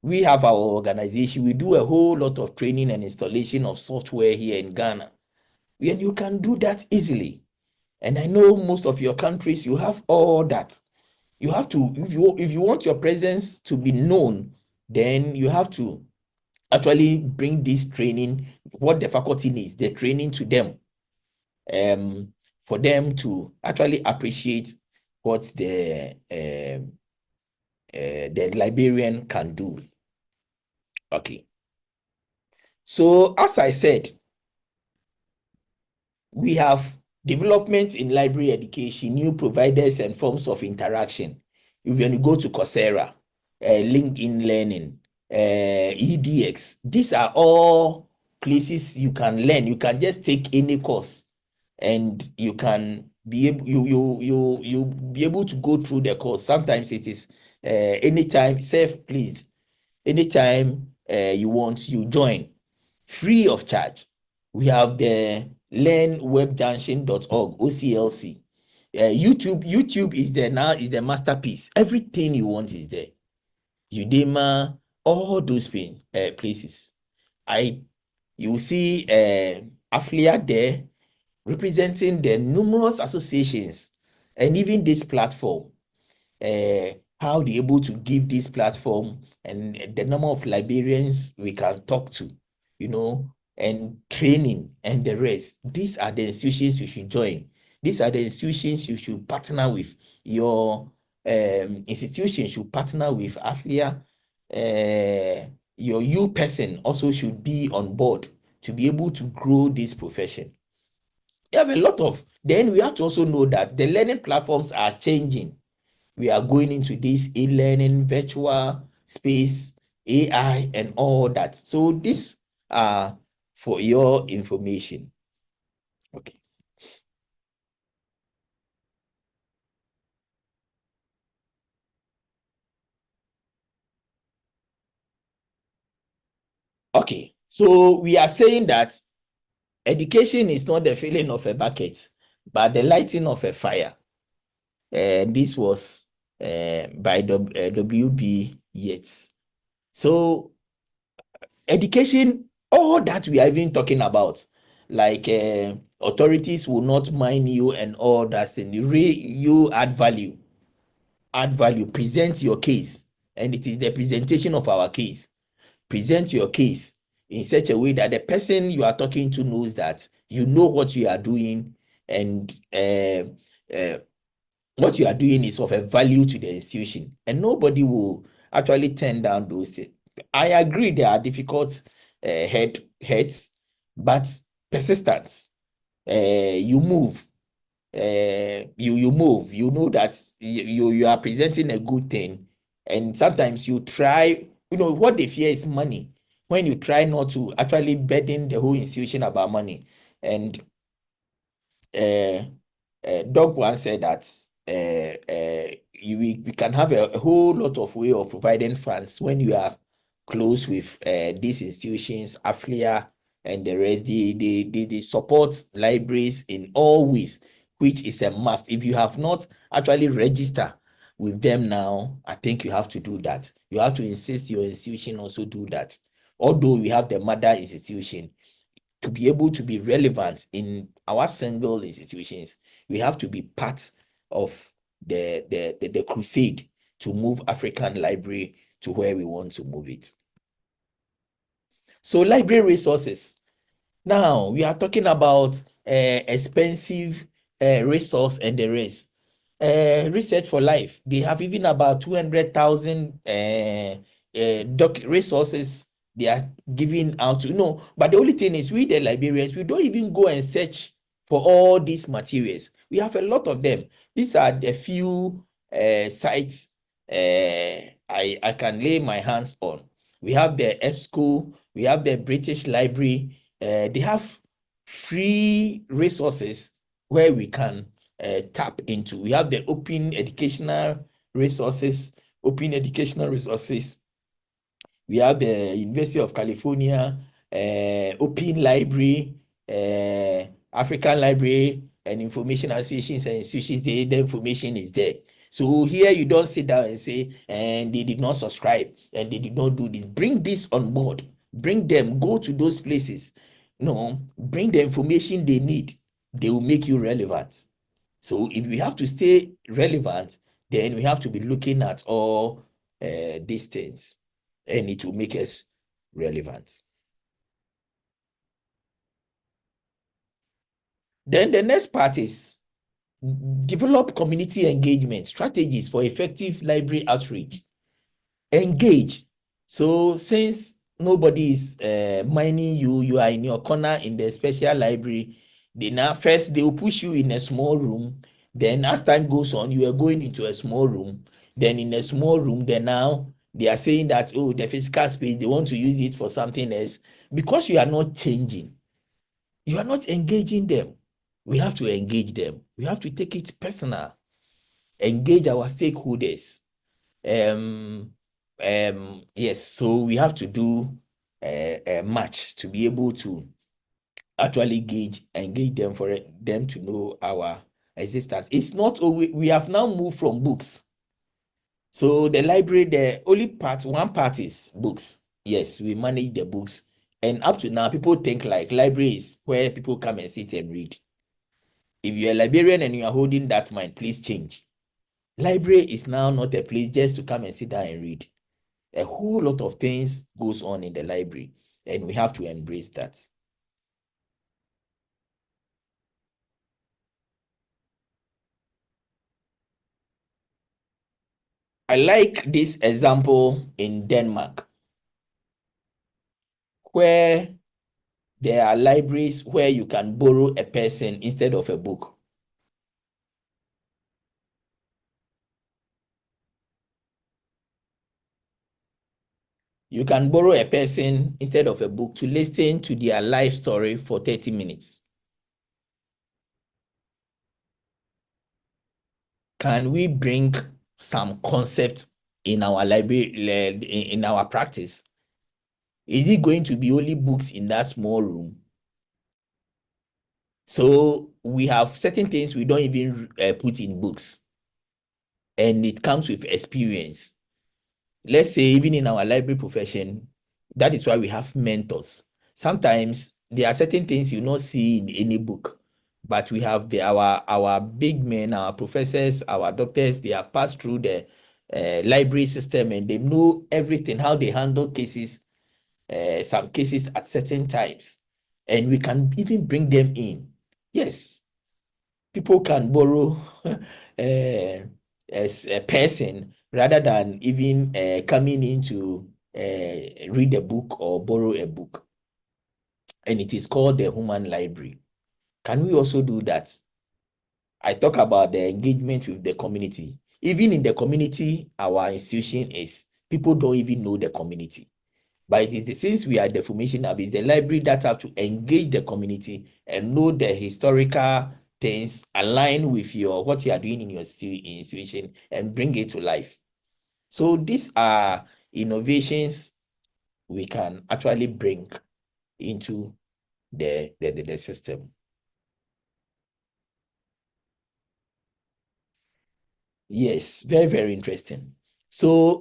We have our organization, we do a whole lot of training and installation of software here in Ghana, and you can do that easily. And I know most of your countries, you have all that. You have to, if you want your presence to be known, then you have to actually bring this training, what the faculty needs, the training to them, for them to actually appreciate what the librarian can do. Okay. So as I said, we have developments in library education, new providers and forms of interaction. If you go to Coursera, LinkedIn Learning, EDX, these are all places you can learn. You can just take any course and you can be able, you be able to go through the course. Sometimes it is anytime, self-pleased, anytime you want, you join free of charge. We have the learnwebjunction.org, OCLC. YouTube is there now, is the masterpiece. Everything you want is there. Udemy, all those places. You see AfLIA there representing the numerous associations and even this platform. How they able to give this platform and the number of librarians we can talk to, and training and the rest. These are the institutions you should join. These are the institutions you should partner with. Your institution should partner with AfLIA. Your person also should be on board to be able to grow this profession. You have a lot of, then we have to also know that the learning platforms are changing. We are going into this e-learning, virtual space, AI, and all that. So this for your information. Okay. Okay. So we are saying that education is not the filling of a bucket, but the lighting of a fire. This was by W.B. Yeats. So education, all that we are even talking about, like authorities will not mind you and all that thing. You add value, present your case, and it is the presentation of our case. Present your case in such a way that the person you are talking to knows that you know what you are doing, and what you are doing is of a value to the institution, and nobody will actually turn down those things. I agree there are difficult heads, but persistence. You move. You move. You know that you are presenting a good thing, and sometimes you try. What they fear is money. When you try not to actually burden the whole institution about money, and Doug once said that we can have a whole lot of way of providing funds when you are close with these institutions, AfLIA and the rest. They support libraries in all ways, which is a must. If you have not actually registered with them now, I think you have to do that. You have to insist your institution also do that. Although we have the mother institution, to be able to be relevant in our single institutions, we have to be part of the crusade to move African library to where we want to move it. So library resources. Now we are talking about expensive resource and the rest. Research for Life, they have even about 200,000 resources they are giving out to, but the only thing is, we the librarians, we don't even go and search for all these materials. We have a lot of them. These are the few sites I can lay my hands on. We have the EBSCO, we have the British Library. They have free resources where we can tap into. We have the open educational resources. We have the University of California, Open Library, African Library, and information associations and institutions. The information is there. So here you don't sit down and say, and they did not subscribe and they did not do this. Bring this on board. Bring them, go to those places. No, bring the information they need. They will make you relevant. So if we have to stay relevant, then we have to be looking at all these things, and it will make us relevant. Then the next part is develop community engagement strategies for effective library outreach. Engage. So since nobody is mining you, you are in your corner in the special library, they will push you in a small room. Then as time goes on, you are going into a small room. Then in a small room, then now they are saying that, oh, the physical space, they want to use it for something else. Because you are not changing, you are not engaging them. We have to engage them. We have to take it personal. Engage our stakeholders. Yes, so we have to do a match to be able to actually engage them for them to know our existence. It's not always, we have now moved from books. So the library, the only part, one part is books. Yes, we manage the books. And up to now, people think like library is where people come and sit and read. If you're a librarian and you are holding that mind, please change. Library is now not a place just to come and sit down and read. A whole lot of things goes on in the library, and we have to embrace that. I like this example in Denmark, where there are libraries where you can borrow a person instead of a book. You can borrow a person instead of a book to listen to their life story for 30 minutes. Can we bring some concepts in our library, in our practice? Is it going to be only books in that small room? So we have certain things we don't even put in books, and it comes with experience. Let's say even in our library profession, that is why we have mentors. Sometimes there are certain things you not see in any book, but we have our big men, our professors, our doctors. They have passed through the library system, and they know everything, how they handle cases, some cases at certain times, and we can even bring them in. Yes, people can borrow as a person rather than even coming in to read a book or borrow a book. And it is called the human library. Can we also do that? I talk about the engagement with the community. Even in the community, our institution is, people don't even know the community. But it is since we are the formation hub, it's the library that have to engage the community and know the historical things, align with what you are doing in your institution, and bring it to life. So these are innovations we can actually bring into the system. Yes, very, very interesting. So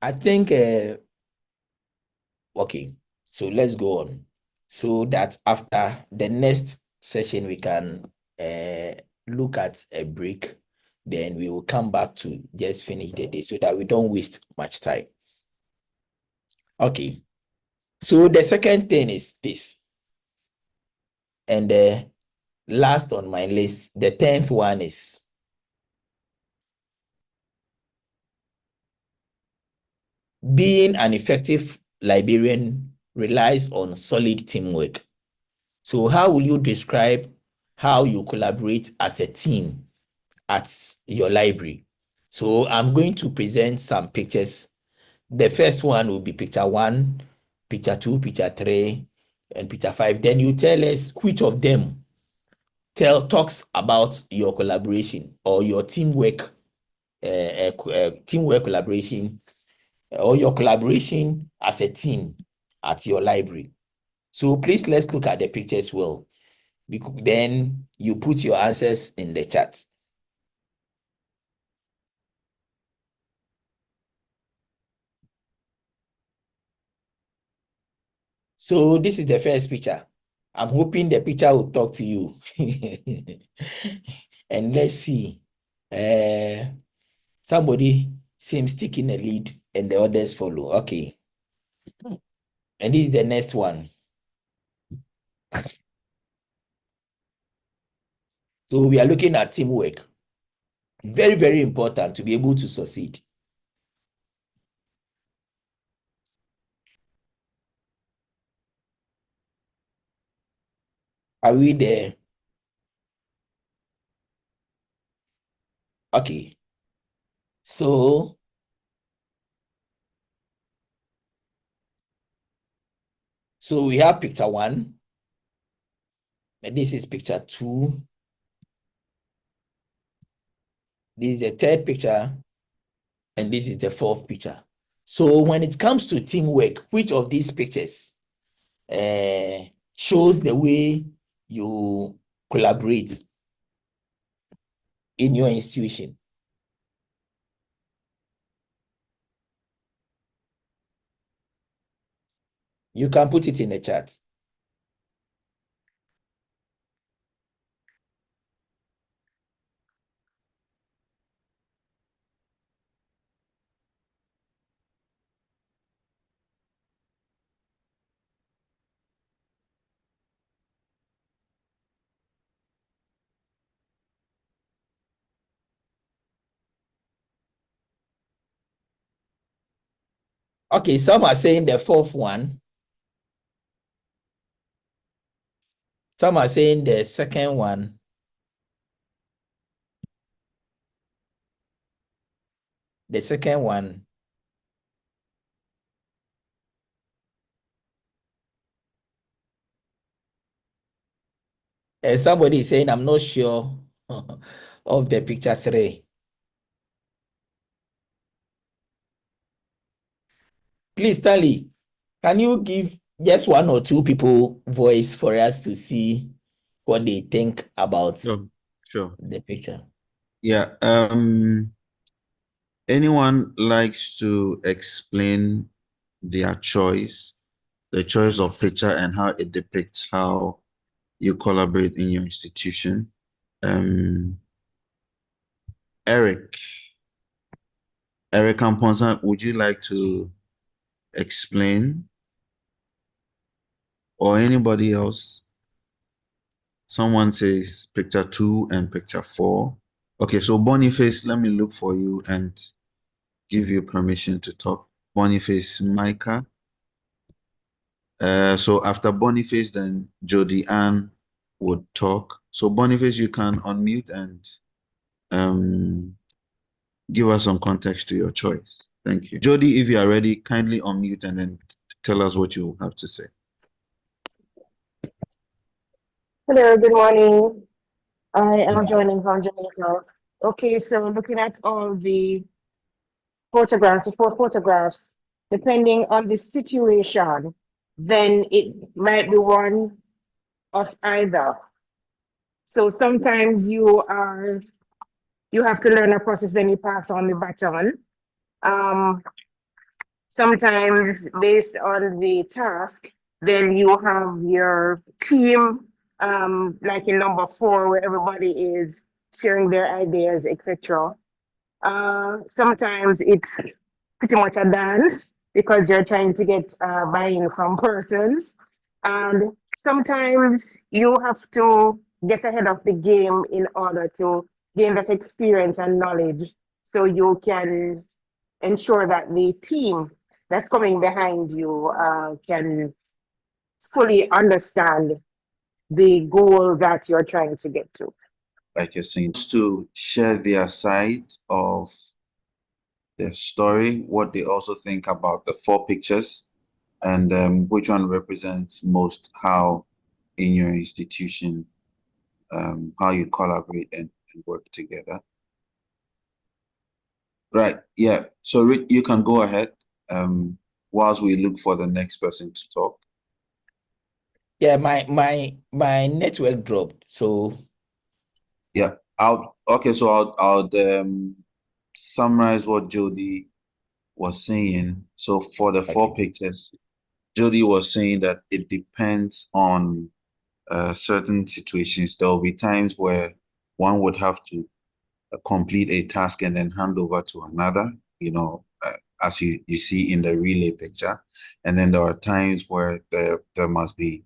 I think okay, so let's go on, so that after the next session we can look at a break, then we will come back to just finish the day so that we don't waste much time. Okay, so the second thing is this, and the last on my list, the 10th one, is being an effective librarian relies on solid teamwork. So how will you describe how you collaborate as a team at your library. So I'm going to present some pictures. The first one will be picture 1, picture 2, picture 3, and picture 5. Then you tell us which of them talks about your collaboration or your teamwork, teamwork collaboration, or your collaboration as a team at your library. So please, let's look at the pictures well. Then you put your answers in the chat. So this is the first picture. I'm hoping the picture will talk to you. And let's see. Somebody seems taking a lead and the others follow. Okay. And this is the next one. So we are looking at teamwork. Very, very important to be able to succeed. Are we there? Okay. So we have picture 1. And this is picture 2. This is the third picture. And this is the fourth picture. So when it comes to teamwork, which of these pictures shows the way you collaborate in your institution? You can put it in the chat. Okay, some are saying the fourth one. Some are saying the second one. The second one. And somebody is saying, I'm not sure of the picture 3. Please, Stanley, can you give just 1 or 2 people voice for us to see what they think about Sure. the picture? Yeah. Anyone likes to explain their choice, the choice of picture and how it depicts how you collaborate in your institution? Eric Amponsa, would you like to explain? Or anybody else? Someone says picture 2 and picture 4. Okay, so Boniface, let me look for you and give you permission to talk. Boniface Micah. So after Boniface, then Jody Ann would talk. So Boniface, you can unmute and give us some context to your choice. Thank you. Jody, if you are ready, kindly unmute and then tell us what you have to say. Hello, good morning. I am joining from Jamaica. Okay, so looking at all the photographs, the 4 photographs, depending on the situation, then it might be one of either. So sometimes you have to learn a process, then you pass on the baton. Sometimes based on the task, then you have your team, like in number 4, where everybody is sharing their ideas, etc. Sometimes it's pretty much a dance because you're trying to get buy-in from persons. And sometimes you have to get ahead of the game in order to gain that experience and knowledge so you can ensure that the team that's coming behind you can fully understand the goal that you're trying to get to. Like you're saying, to share their side of their story, what they also think about the 4 pictures, and which one represents most how in your institution, how you collaborate and work together. Right. Yeah. So Rick, you can go ahead whilst we look for the next person to talk. Yeah, my network dropped. So Yeah. I'll summarize what Jody was saying. So for the 4 okay. pictures, Jody was saying that it depends on certain situations. There will be times where one would have to complete a task and then hand over to another, as you see in the relay picture. And then there are times where there must be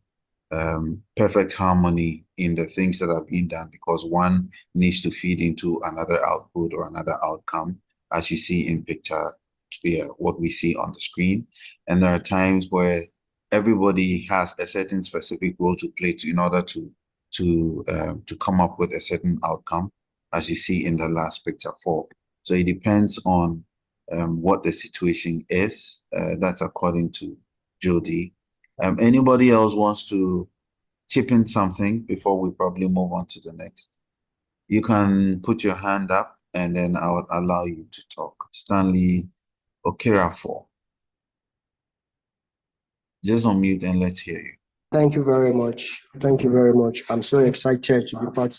perfect harmony in the things that are being done, because one needs to feed into another output or another outcome, as you see in picture, what we see on the screen. And there are times where everybody has a certain specific role to play in order to come up with a certain outcome, as you see in the last picture 4. So it depends on what the situation is. That's according to Jody. Anybody else wants to chip in something before we probably move on to the next? You can put your hand up and then I will allow you to talk. Stanley Okerafor. Just unmute and let's hear you. Thank you very much. Thank you very much. I'm so excited to be part.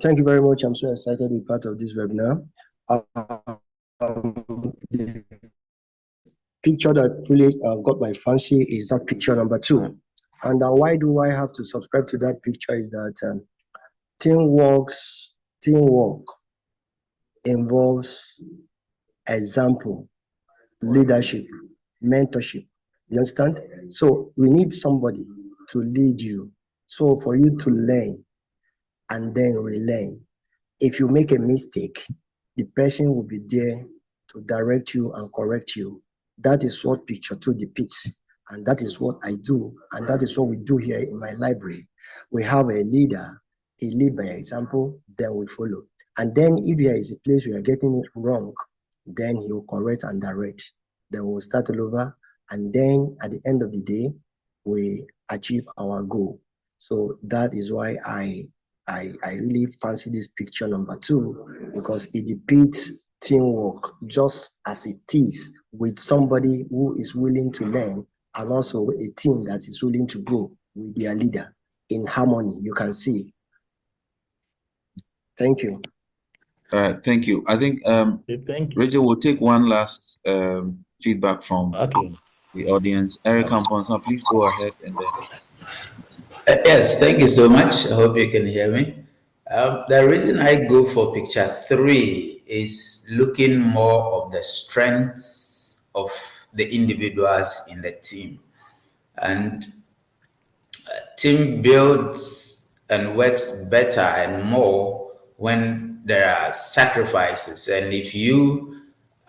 Thank you very much. I'm so excited to be part of this webinar. The picture that really got my fancy is that picture number 2. And why do I have to subscribe to that picture is that teamwork involves example, leadership, mentorship. You understand? So we need somebody to lead you. So for you to learn and then relearn. If you make a mistake, the person will be there to direct you and correct you. That is what picture 2 depicts. And that is what I do. And that is what we do here in my library. We have a leader. He lead by example, then we follow. And then if there is a place we are getting it wrong, then he will correct and direct. Then we'll start all over. And then at the end of the day, we achieve our goal. So that is why I really fancy this picture number 2, because it depicts teamwork just as it is, with somebody who is willing to learn and also a team that is willing to grow with their leader in harmony. You can see. Thank you. All right, thank you. I think Thank you. Rachel will take one last feedback from Okay. the audience. Eric Amponsa, please go ahead and then. Yes, thank you so much. I hope you can hear me. The reason I go for picture 3 is looking more of the strengths of the individuals in the team. And team builds and works better and more when there are sacrifices. And if you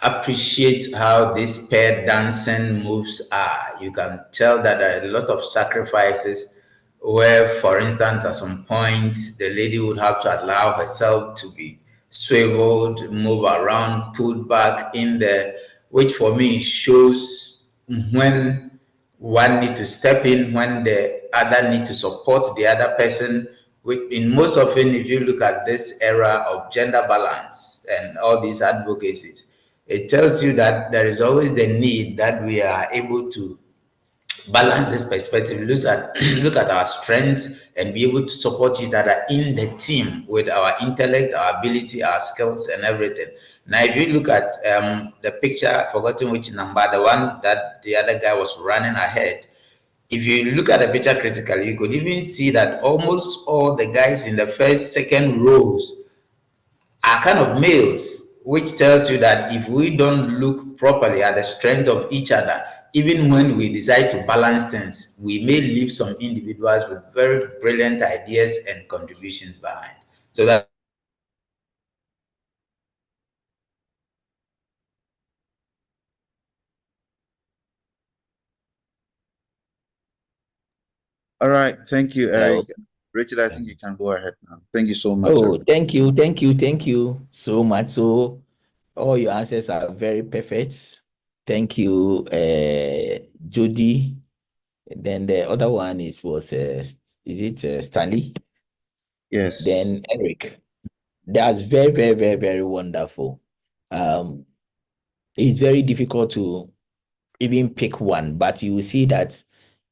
appreciate how these pair dancing moves are, you can tell that there are a lot of sacrifices where, for instance, at some point, the lady would have to allow herself to be swiveled, move around, pulled back in there, which for me shows when one need to step in, when the other need to support the other person. In most often, if you look at this era of gender balance and all these advocacies, it tells you that there is always the need that we are able to balance this perspective, look at our strengths and be able to support each other in the team with our intellect, our ability, our skills, and everything. Now, if you look at the picture, I've forgotten which number, the one that the other guy was running ahead. If you look at the picture critically, you could even see that almost all the guys in the first, second rows are kind of males, which tells you that if we don't look properly at the strength of each other, even when we decide to balance things, we may leave some individuals with very brilliant ideas and contributions behind. So that. All right. Thank you, Yeah. Eric. Richard, I think you can go ahead now. Thank you so much. Oh, thank you so much. So all your answers are very perfect. Thank you, Jody. Then the other one was is it Stanley? Yes. Then Eric. That's very, very, very, very wonderful. It's very difficult to even pick one, but you will see that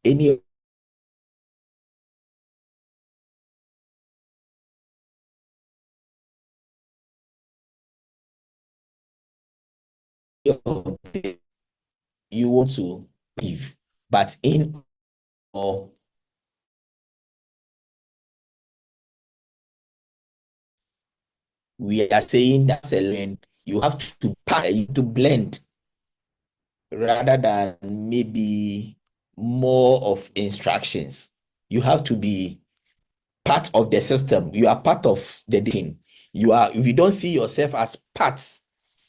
any of the you want to give, but in or we are saying that you have to blend rather than maybe more of instructions. You have to be part of the system. You are part of the team. If you don't see yourself as part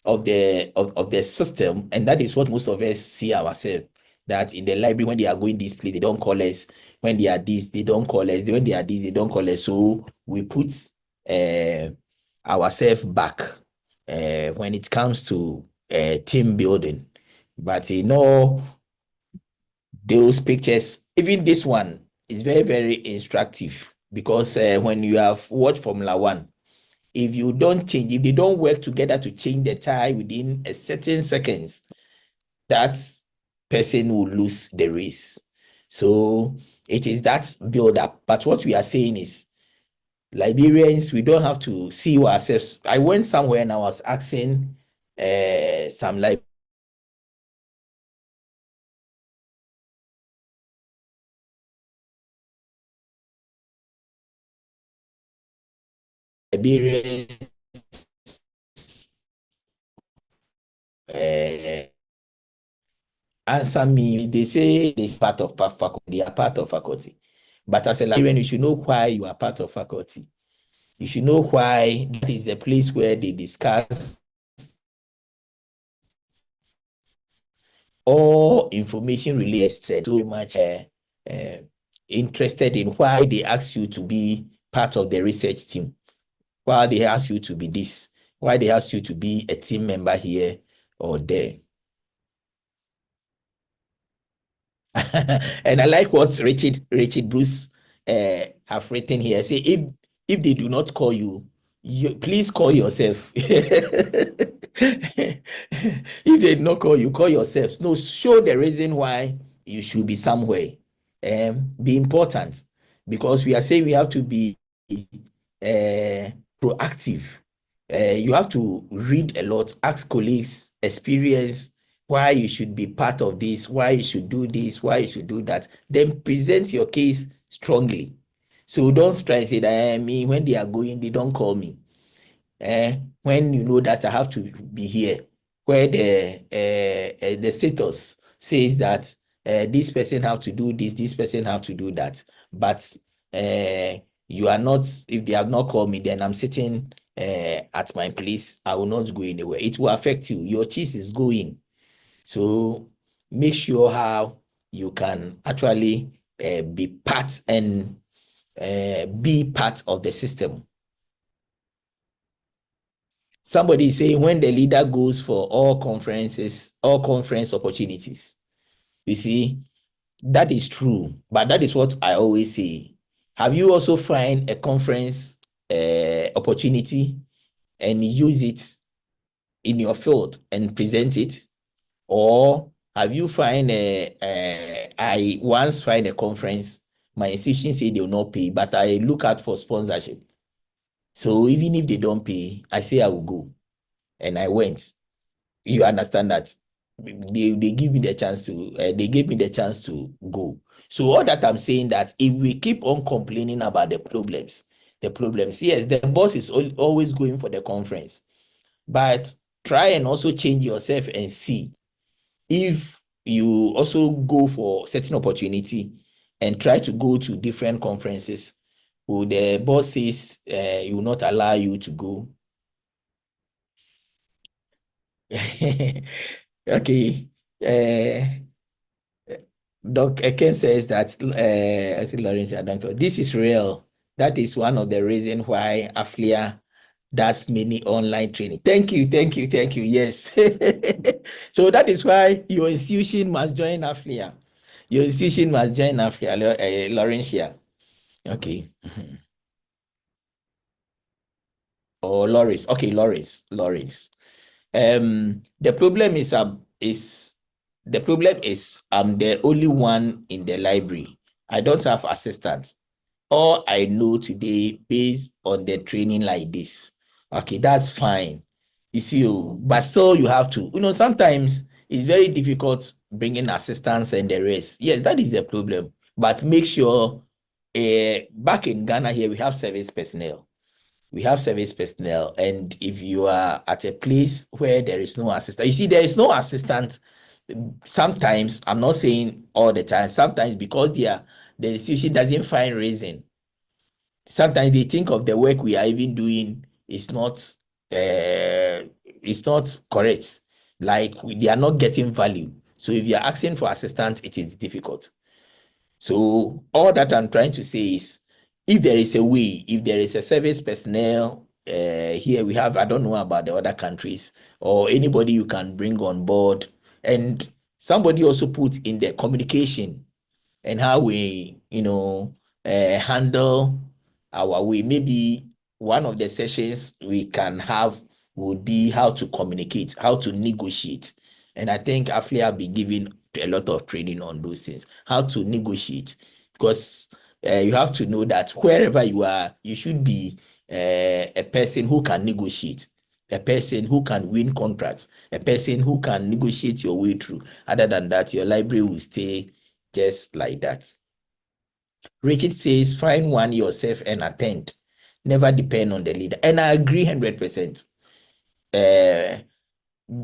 of the system, and that is what most of us see ourselves. That in the library, when they are going this place, they don't call us. When they are this, they don't call us. When they are this, they don't call us. So we put ourselves back when it comes to team building. But those pictures, even this one is very, very instructive because when you have watched Formula One, if you don't change, if they don't work together to change the tire within a certain seconds, that person will lose the race. So it is that build up. But what we are saying is, Liberians, we don't have to see ourselves. I went somewhere and I was asking some Liberians answer me. They say it's part of faculty. They are part of faculty. But as a Liberian, you should know why you are part of faculty. You should know why that is the place where they discuss all information related, so much interested in why they ask you to be part of the research team, why they ask you to be this, why they ask you to be a team member here or there. And I like what Richard Bruce have written here. Say if they do not call you, please call yourself. If they do not call you, call yourself. No, show the reason why you should be somewhere. Be important, because we are saying we have to be proactive. You have to read a lot, ask colleagues, experience why you should be part of this, why you should do this, why you should do that. Then present your case strongly. So don't try and say that me, when they are going, they don't call me. When you know that I have to be here, where the status says that this person have to do this person have to do that, but you are not, if they have not called me, then I'm sitting at my place, I will not go anywhere. It will affect you. Your cheese is going. So make sure how you can actually be part and be part of the system. Somebody is saying when the leader goes for all conference opportunities, you see, that is true. But that is what I always say. Have you also find a conference opportunity and use it in your field and present it? Or have you find I once find a conference, my institution say they will not pay, but I look out for sponsorship. So even if they don't pay, I say I will go. And I went. You understand that? They give me the chance to, they gave me the chance to go. So all that I'm saying that if we keep on complaining about the problems, yes, the boss is always going for the conference, but try and also change yourself and see if you also go for certain opportunity and try to go to different conferences, will the boss says he will not allow you to go. Okay. Doc Ekem says that, I think Lawrence, I don't know. This is real. That is one of the reasons why AfLIA does many online training. Thank you. Yes. So that is why your institution must join AfLIA. Your institution must join AfLIA, Laurentia. Okay. Or Loris. Okay, Loris. The problem is I'm the only one in the library. I don't have assistants. All I know today based on the training like this. Okay, that's fine. You see, but still you have to. Sometimes it's very difficult bringing assistants and the rest. Yes, that is the problem. But make sure, back in Ghana here, we have service personnel. And if you are at a place where there is no assistant, you see, there is no assistant. Sometimes, I'm not saying all the time, sometimes because the institution doesn't find reason. Sometimes they think of the work we are even doing is not correct. Like they are not getting value. So if you are asking for assistance, it is difficult. So all that I'm trying to say is, if there is a way, if there is a service personnel here, we have, I don't know about the other countries, or anybody you can bring on board, and somebody also put in the communication and how we, handle our way. Maybe one of the sessions we can have would be how to communicate, how to negotiate. And I think AfLIA will be giving a lot of training on those things, how to negotiate, because you have to know that wherever you are, you should be a person who can negotiate, a person who can win contracts, a person who can negotiate your way through. Other than that, your library will stay just like that. Richard says, find one yourself and attend. Never depend on the leader. And I agree 100%.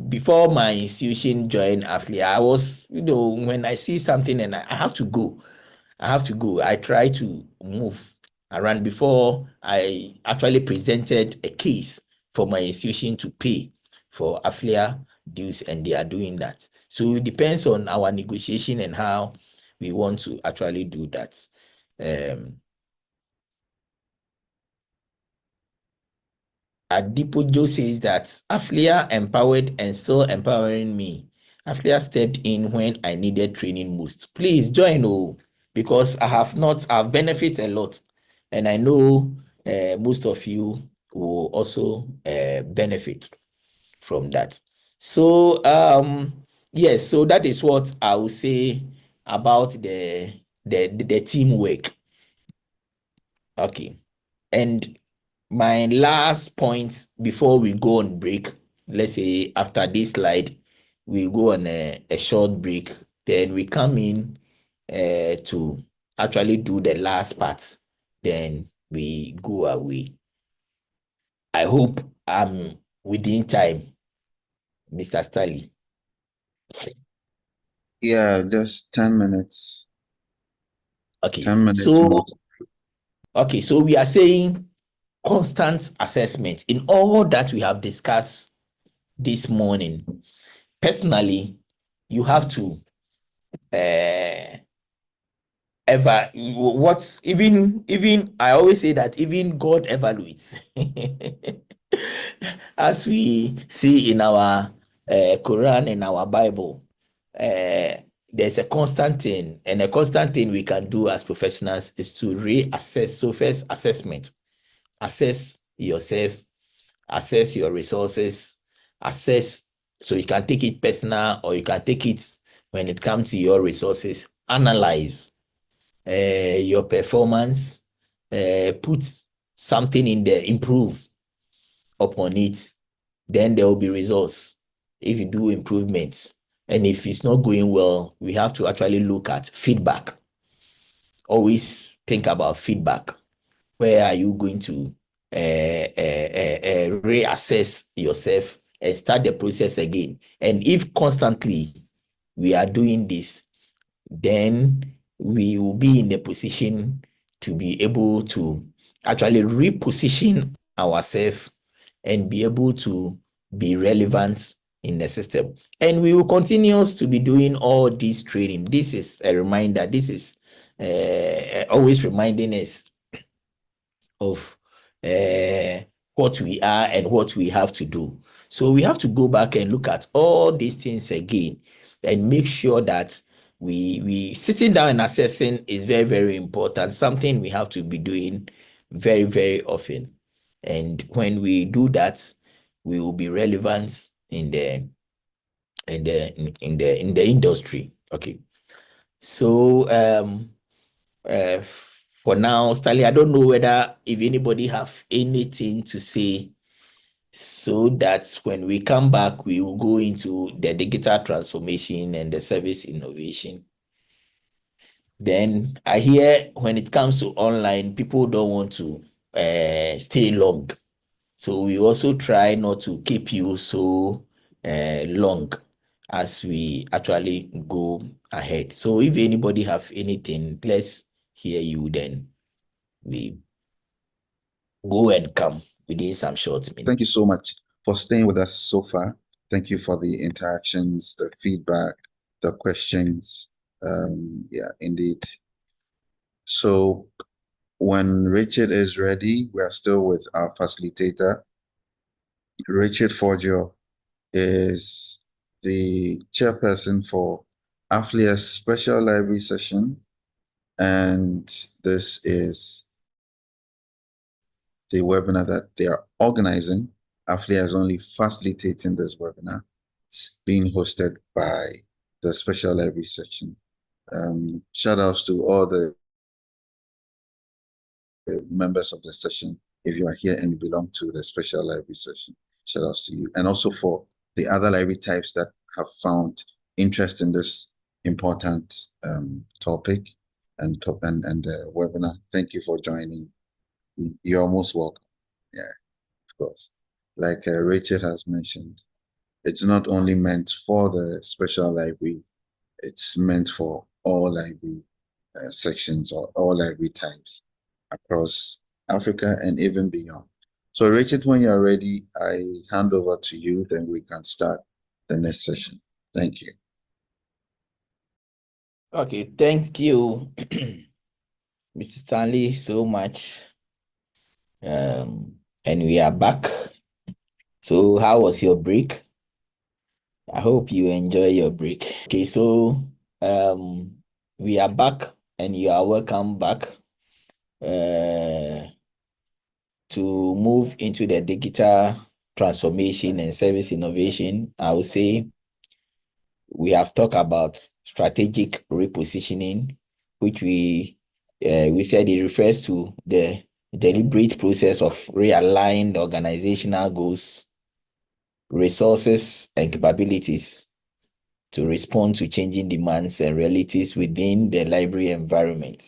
Before my institution joined AfLIA, I was, when I see something and I have to go, I try to move around before I actually presented a case for my institution to pay for AfLIA dues, and they are doing that. So it depends on our negotiation and how we want to actually do that. Adipojo says that AfLIA empowered and still empowering me. AfLIA stepped in when I needed training most. Please join, because I've benefited a lot, and I know most of you will also benefit from that. So yes, so that is what I will say about the teamwork. Okay. And my last point before we go on break, let's say after this slide, we go on a short break, then we come in to actually do the last part, then we go away. I hope I'm within time, Mr. Stanley. Yeah, just 10 minutes. Okay. 10 minutes So, more. okay, so we are saying constant assessment in all that we have discussed this morning. Personally, you have to even I always say that even God evaluates. As we see in our Quran and our Bible, there's a constant thing, and a constant thing we can do as professionals is to reassess. So first, assessment. Assess yourself, assess your resources, assess, so you can take it personal or you can take it when it comes to your resources. Analyze your performance, put something in there, improve upon it. Then there will be results if you do improvements. And if it's not going well, we have to actually look at feedback. Always think about feedback. Where are you going to reassess yourself and start the process again? And if constantly we are doing this, then we will be in the position to be able to actually reposition ourselves and be able to be relevant in the system. And we will continue to be doing all this training. This is a reminder. This is always reminding us of what we are and what we have to do. So we have to go back and look at all these things again and make sure that we sitting down and assessing is very, very important. Something we have to be doing very, very often. And when we do that, we will be relevant in the industry. Okay. So for now, Stanley, I don't know whether if anybody have anything to say, so that when we come back, we will go into the digital transformation and the service innovation. Then I hear when it comes to online, people don't want to stay long. So we also try not to keep you so long as we actually go ahead. So if anybody have anything, let's hear you, then we go and come within some short minutes. Thank you so much for staying with us so far. Thank you for the interactions, the feedback, the questions. Yeah, indeed. So when Richard is ready, we are still with our facilitator. Richard Fordjour is the chairperson for AfLIA's special library session, and this is the webinar that they are organizing. AfLIA is only facilitating this webinar. It's being hosted by the special library section. Shout outs to all the members of the session. If you are here and you belong to the special library session, shout outs to you. And also for the other library types that have found interest in this important topic and webinar. Thank you for joining. You're most welcome. Yeah, of course. Like Rachel has mentioned, it's not only meant for the special library, it's meant for all library sections or all library types across Africa and even beyond. So Rachel, when you're ready, I hand over to you, then we can start the next session. Thank you. Okay, thank you, Mr. Stanley, so much. And we are back. So how was your break? I hope you enjoy your break. Okay, so we are back and you are welcome back to move into the digital transformation and service innovation. I would say we have talked about strategic repositioning, which we said it refers to the deliberate process of realigning the organizational goals, resources, and capabilities to respond to changing demands and realities within the library environment.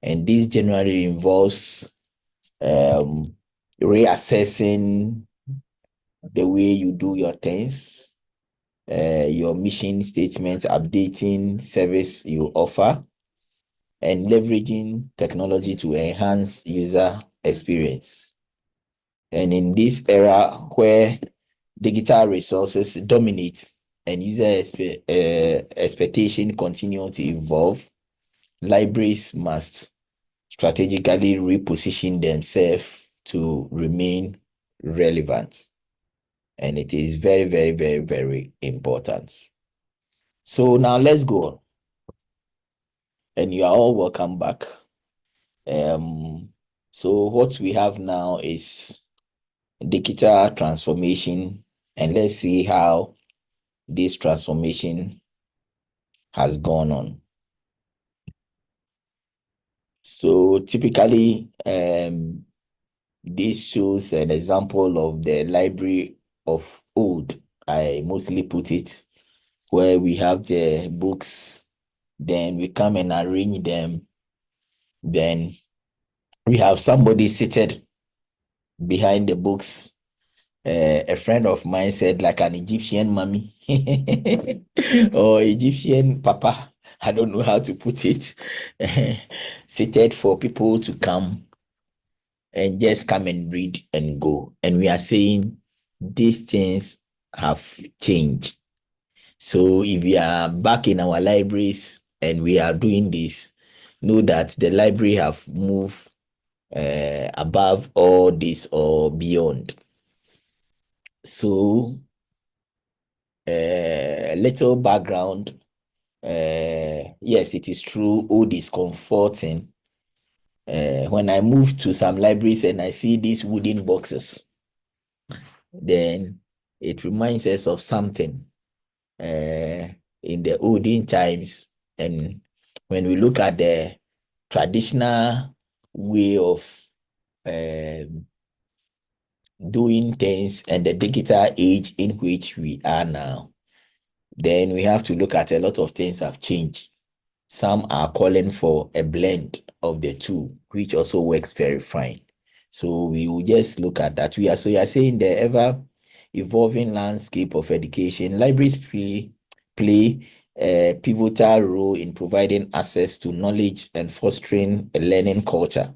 And this generally involves reassessing the way you do your things, your mission statements, updating service you offer, and leveraging technology to enhance user experience. And in this era where digital resources dominate and user expectation continue to evolve, libraries must strategically reposition themselves to remain relevant. And it is very, very, very, very important. So now let's go on. And you are all welcome back. So what we have now is digital transformation, and let's see how this transformation has gone on. So typically, this shows an example of the library of old. I mostly put it where we have the books, then we come and arrange them. Then we have somebody seated behind the books. A friend of mine said like an Egyptian mummy or Egyptian papa. I don't know how to put it. Seated for people to come and just come and read and go. And we are saying these things have changed. So if we are back in our libraries and we are doing this, know that the library have moved above all this or beyond. So a little background. Yes, it is true, old is comforting. When I move to some libraries and I see these wooden boxes, then it reminds us of something in the olden times. And when we look at the traditional way of doing things and the digital age in which we are now, then we have to look at a lot of things have changed. Some are calling for a blend of the two, which also works very fine. So we will just look at that. We are saying the ever evolving landscape of education, libraries play a pivotal role in providing access to knowledge and fostering a learning culture.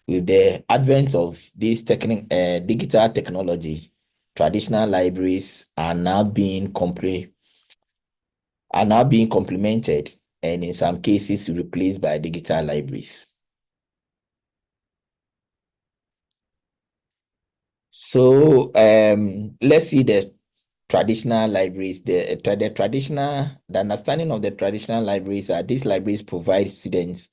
With the advent of this digital technology, traditional libraries are now being complemented and in some cases replaced by digital libraries. So let's see the traditional libraries. The understanding of the traditional libraries are these libraries provide students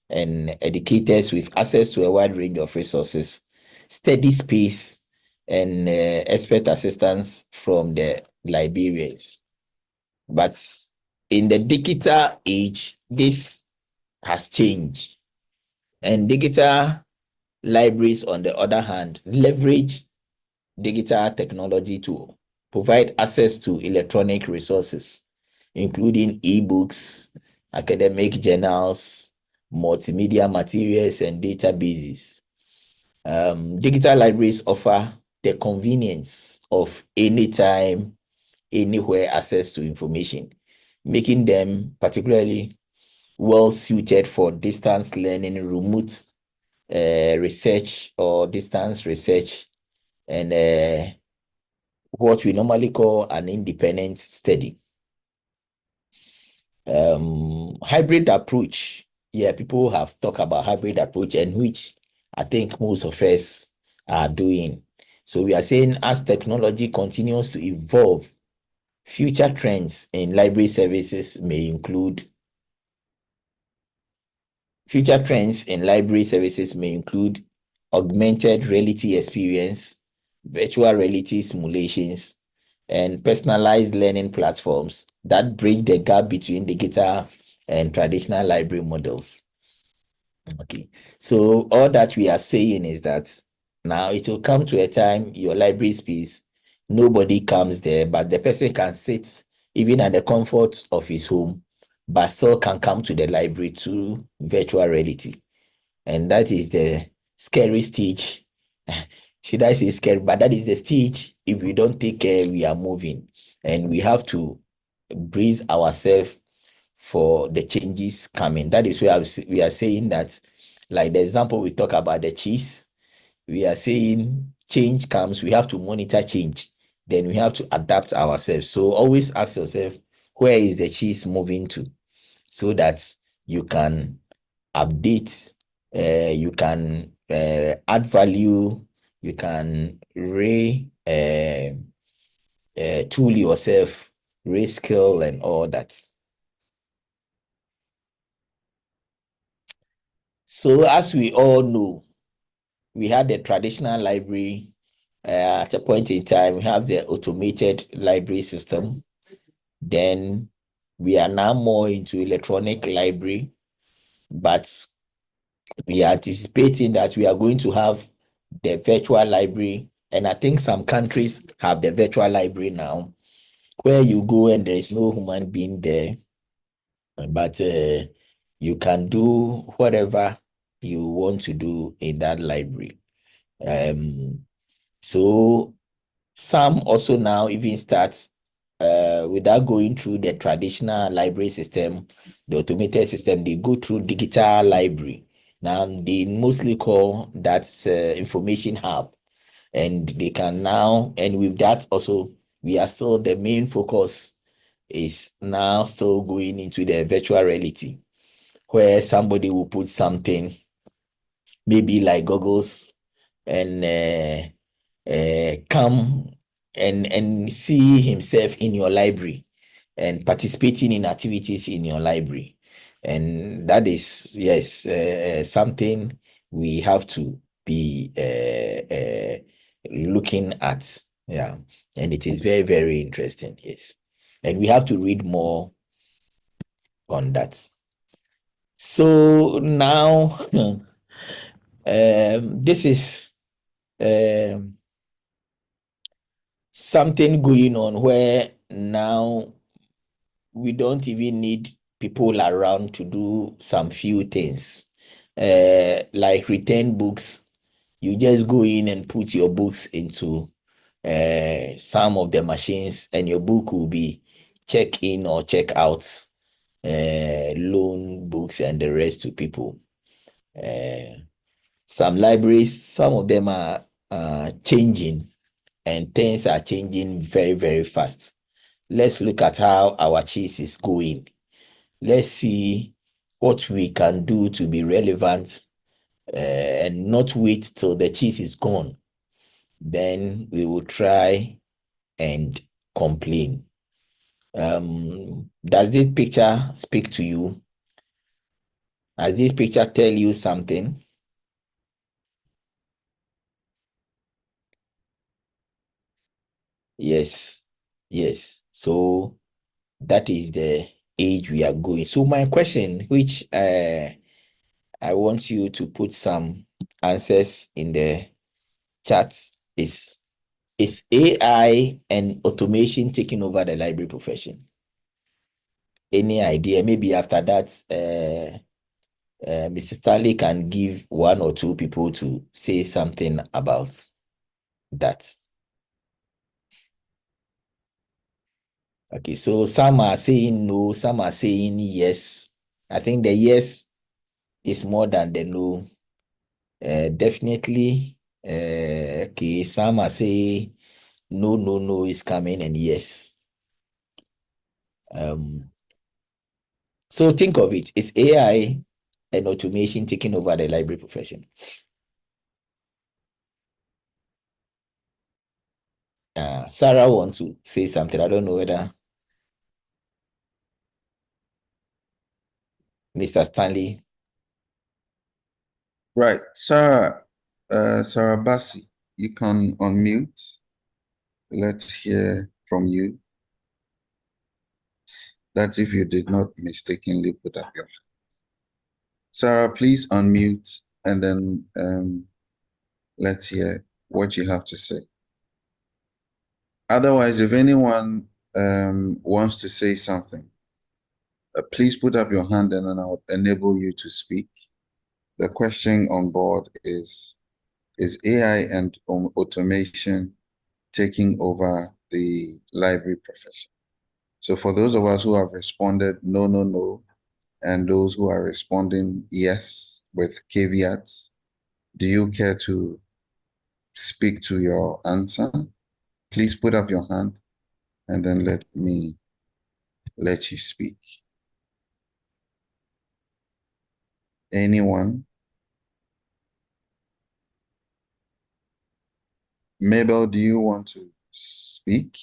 and educators with access to a wide range of resources, steady space, and expert assistance from the librarians. But in the digital age, this has changed. And digital libraries, on the other hand, leverage digital technology to provide access to electronic resources, including ebooks, academic journals, multimedia materials, and databases. Digital libraries offer the convenience of anytime, anywhere access to information, making them particularly well suited for distance learning, remote research or distance research, and what we normally call an independent study. Hybrid approach. Yeah, people have talked about hybrid approach, and which I think most of us are doing. So we are saying as technology continues to evolve, future trends in library services may include augmented reality experience, virtual reality simulations, and personalized learning platforms that bridge the gap between digital and traditional library models. Okay, so all that we are saying is that now it will come to a time your library space, nobody comes there, but the person can sit even at the comfort of his home, but still can come to the library through virtual reality. And that is the scary stage. Should I say scary? But that is the stage. If we don't take care, we are moving, and we have to brace ourselves for the changes coming. That is where we are saying that, like the example we talk about the cheese, we are saying change comes, we have to monitor change, then we have to adapt ourselves. So always ask yourself, where is the cheese moving to, so that you can update, you can add value, you can tool yourself, reskill and all that. So as we all know, we had the traditional library. At a point in time, we have the automated library system. Then we are now more into electronic library, but we are anticipating that we are going to have the virtual library. And I think some countries have the virtual library now, where you go and there is no human being there, but you can do whatever you want to do in that library. So some also now even start without going through the traditional library system, the automated system, they go through digital library. Now they mostly call that information hub, and they can now, and with that also we are still, the main focus is now still going into the virtual reality, where somebody will put something, maybe like goggles, and come and see himself in your library and participating in activities in your library. And that is, yes, something we have to be looking at. Yeah. And it is very, very interesting. Yes. And we have to read more on that. So now, this is something going on where now we don't even need people around to do some few things, like return books. You just go in and put your books into some of the machines, and your book will be check in or check out, loan books and the rest to people. Some libraries, some of them are changing, and things are changing very, very fast. Let's look at how our cheese is going. Let's see what we can do to be relevant, and not wait till the cheese is gone. Then we will try and complain. Does this picture speak to you? Does this picture tell you something? Yes, yes. So that is the age we are going. So my question, which I want you to put some answers in the chat, is AI and automation taking over the library profession? Any idea? Maybe after that, Mr. Stanley can give one or two people to say something about that. Okay, so some are saying no, some are saying yes. I think the yes is more than the no. Definitely. Okay, some are saying no, no, no is coming, and yes. So think of it. Is AI and automation taking over the library profession? Sarah wants to say something. I don't know whether Mr. Stanley. Right, Sarah, Sarah Bassi, you can unmute. Let's hear from you. That's if you did not mistakenly put up your hand. Sarah, please unmute, and then let's hear what you have to say. Otherwise, if anyone wants to say something, please put up your hand and then I'll enable you to speak. The question on board is AI and automation taking over the library profession? So for those of us who have responded no, no, no, and those who are responding yes with caveats, do you care to speak to your answer? Please put up your hand and then let me let you speak. Anyone? Mabel, do you want to speak?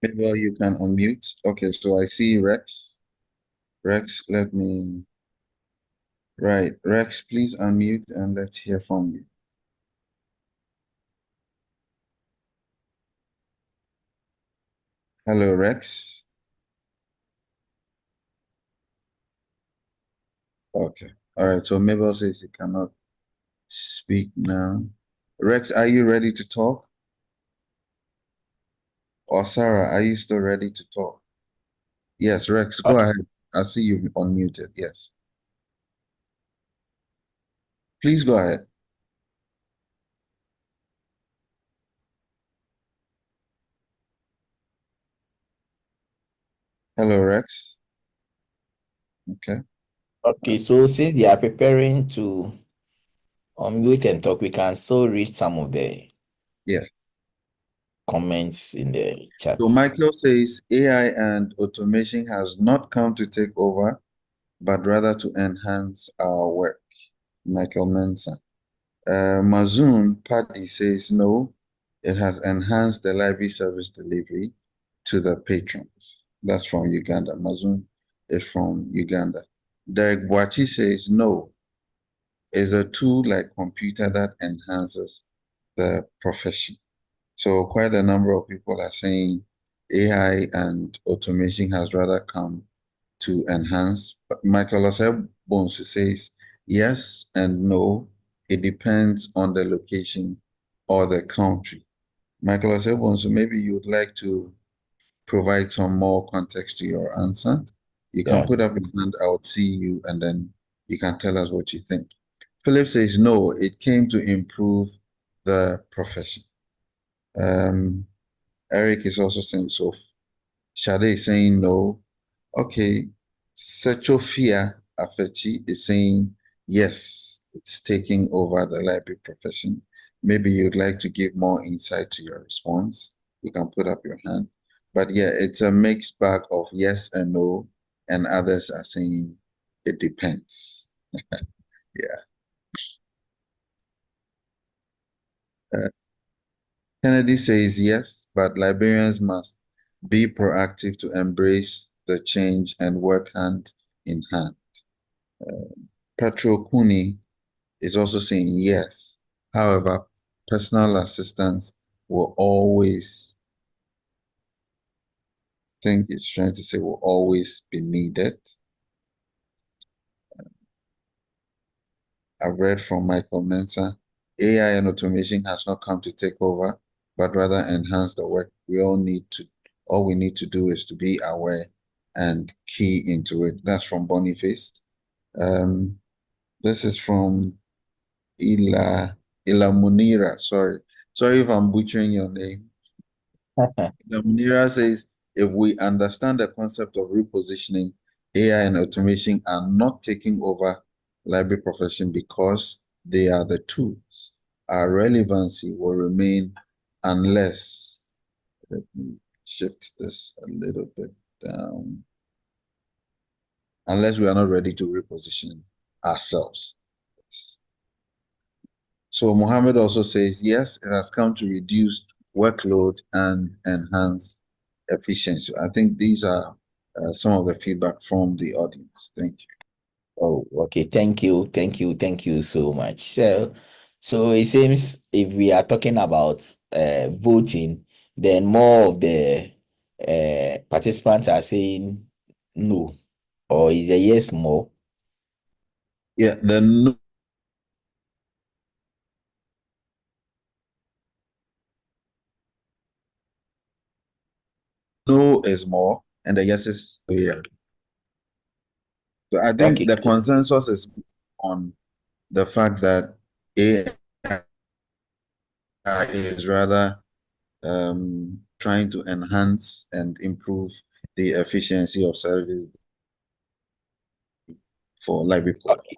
Mabel, you can unmute. Okay, so I see Rex. Rex, right. Rex, please unmute and let's hear from you. Hello, Rex. Okay. All right. So Mabel says he cannot speak now. Rex, are you ready to talk? Or Sarah, are you still ready to talk? Yes, Rex, go ahead. I see you unmuted. Yes. Please go ahead. Hello, Rex. Okay. Okay, so since they are preparing to unmute and talk, we can still read some of the Yeah. comments in the chat. So Michael says AI and automation has not come to take over, but rather to enhance our work. Michael Mensah. Mazoon Paddy says no, it has enhanced the library service delivery to the patrons. That's from Uganda. Mazoon is from Uganda. Derek Boachi says no, is a tool like computer that enhances the profession. So quite a number of people are saying AI and automation has rather come to enhance. But Michael Osebonsu says yes and no. It depends on the location or the country. Michael Osebonsu, maybe you would like to provide some more context to your answer. You can Yeah. put up your hand, I would see you, and then you can tell us what you think. Philip says no, it came to improve the profession. Eric is also saying so. Shade is saying no. Okay. Sechofia Afechi is saying yes, it's taking over the library profession. Maybe you'd like to give more insight to your response. You can put up your hand. But yeah, it's a mixed bag of yes and no, and others are saying it depends. Yeah. Kennedy says yes, but librarians must be proactive to embrace the change and work hand in hand. Petro Kuni is also saying yes. However, personal assistance will always, think it's trying to say, will always be needed. I've read from Michael Mensah, AI and automation has not come to take over, but rather enhance the work. All we need to do is to be aware and key into it. That's from Boniface. This is from Ila Munira. Sorry if I'm butchering your name. Ila Munira says, if we understand the concept of repositioning, AI and automation are not taking over library profession because they are the tools. Our relevancy will remain unless, let me shift this a little bit down, unless we are not ready to reposition ourselves. So Mohammed also says, yes, it has come to reduce workload and enhance efficiency. I think these are some of the feedback from the audience. Thank you. Oh, okay. Thank you. Thank you. Thank you so much. So it seems if we are talking about voting, then more of the participants are saying no, or is a yes more? Yeah, the no is more, and the yes is yeah. So I think Okay. the consensus is on the fact that AI is rather trying to enhance and improve the efficiency of service for library. Okay.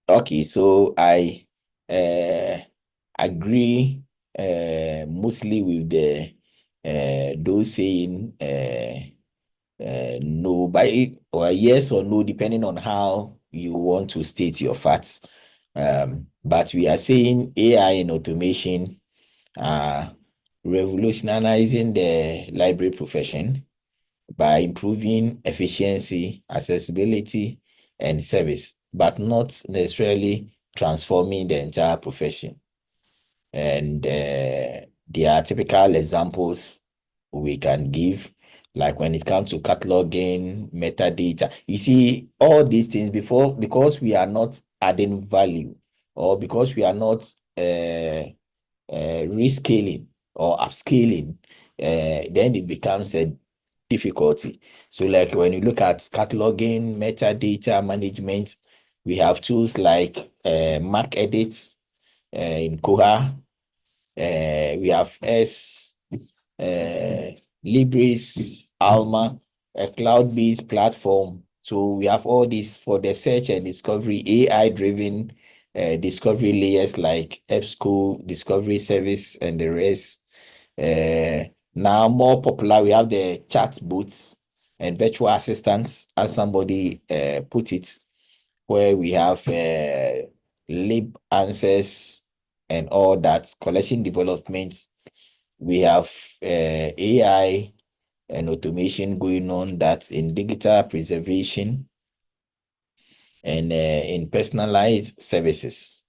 Okay. So I agree mostly with the those saying no, or yes or no, depending on how you want to state your facts. But we are saying AI and automation are revolutionizing the library profession by improving efficiency, accessibility, and service, but not necessarily transforming the entire profession. And there are typical examples we can give, like when it comes to cataloging, metadata. You see, all these things because we are not adding value, or because we are not rescaling or upscaling, then it becomes a difficulty. So like when you look at cataloging, metadata management, we have tools like Mark Edit in Koha. We have Libris, Alma, a cloud-based platform. So we have all this for the search and discovery, AI-driven discovery layers like EBSCO, Discovery Service, and the rest. Now more popular, we have the chat bots and virtual assistants, as somebody put it, where we have lib answers and all that, collection development. We have AI and automation going on, that's in digital preservation and in personalized services.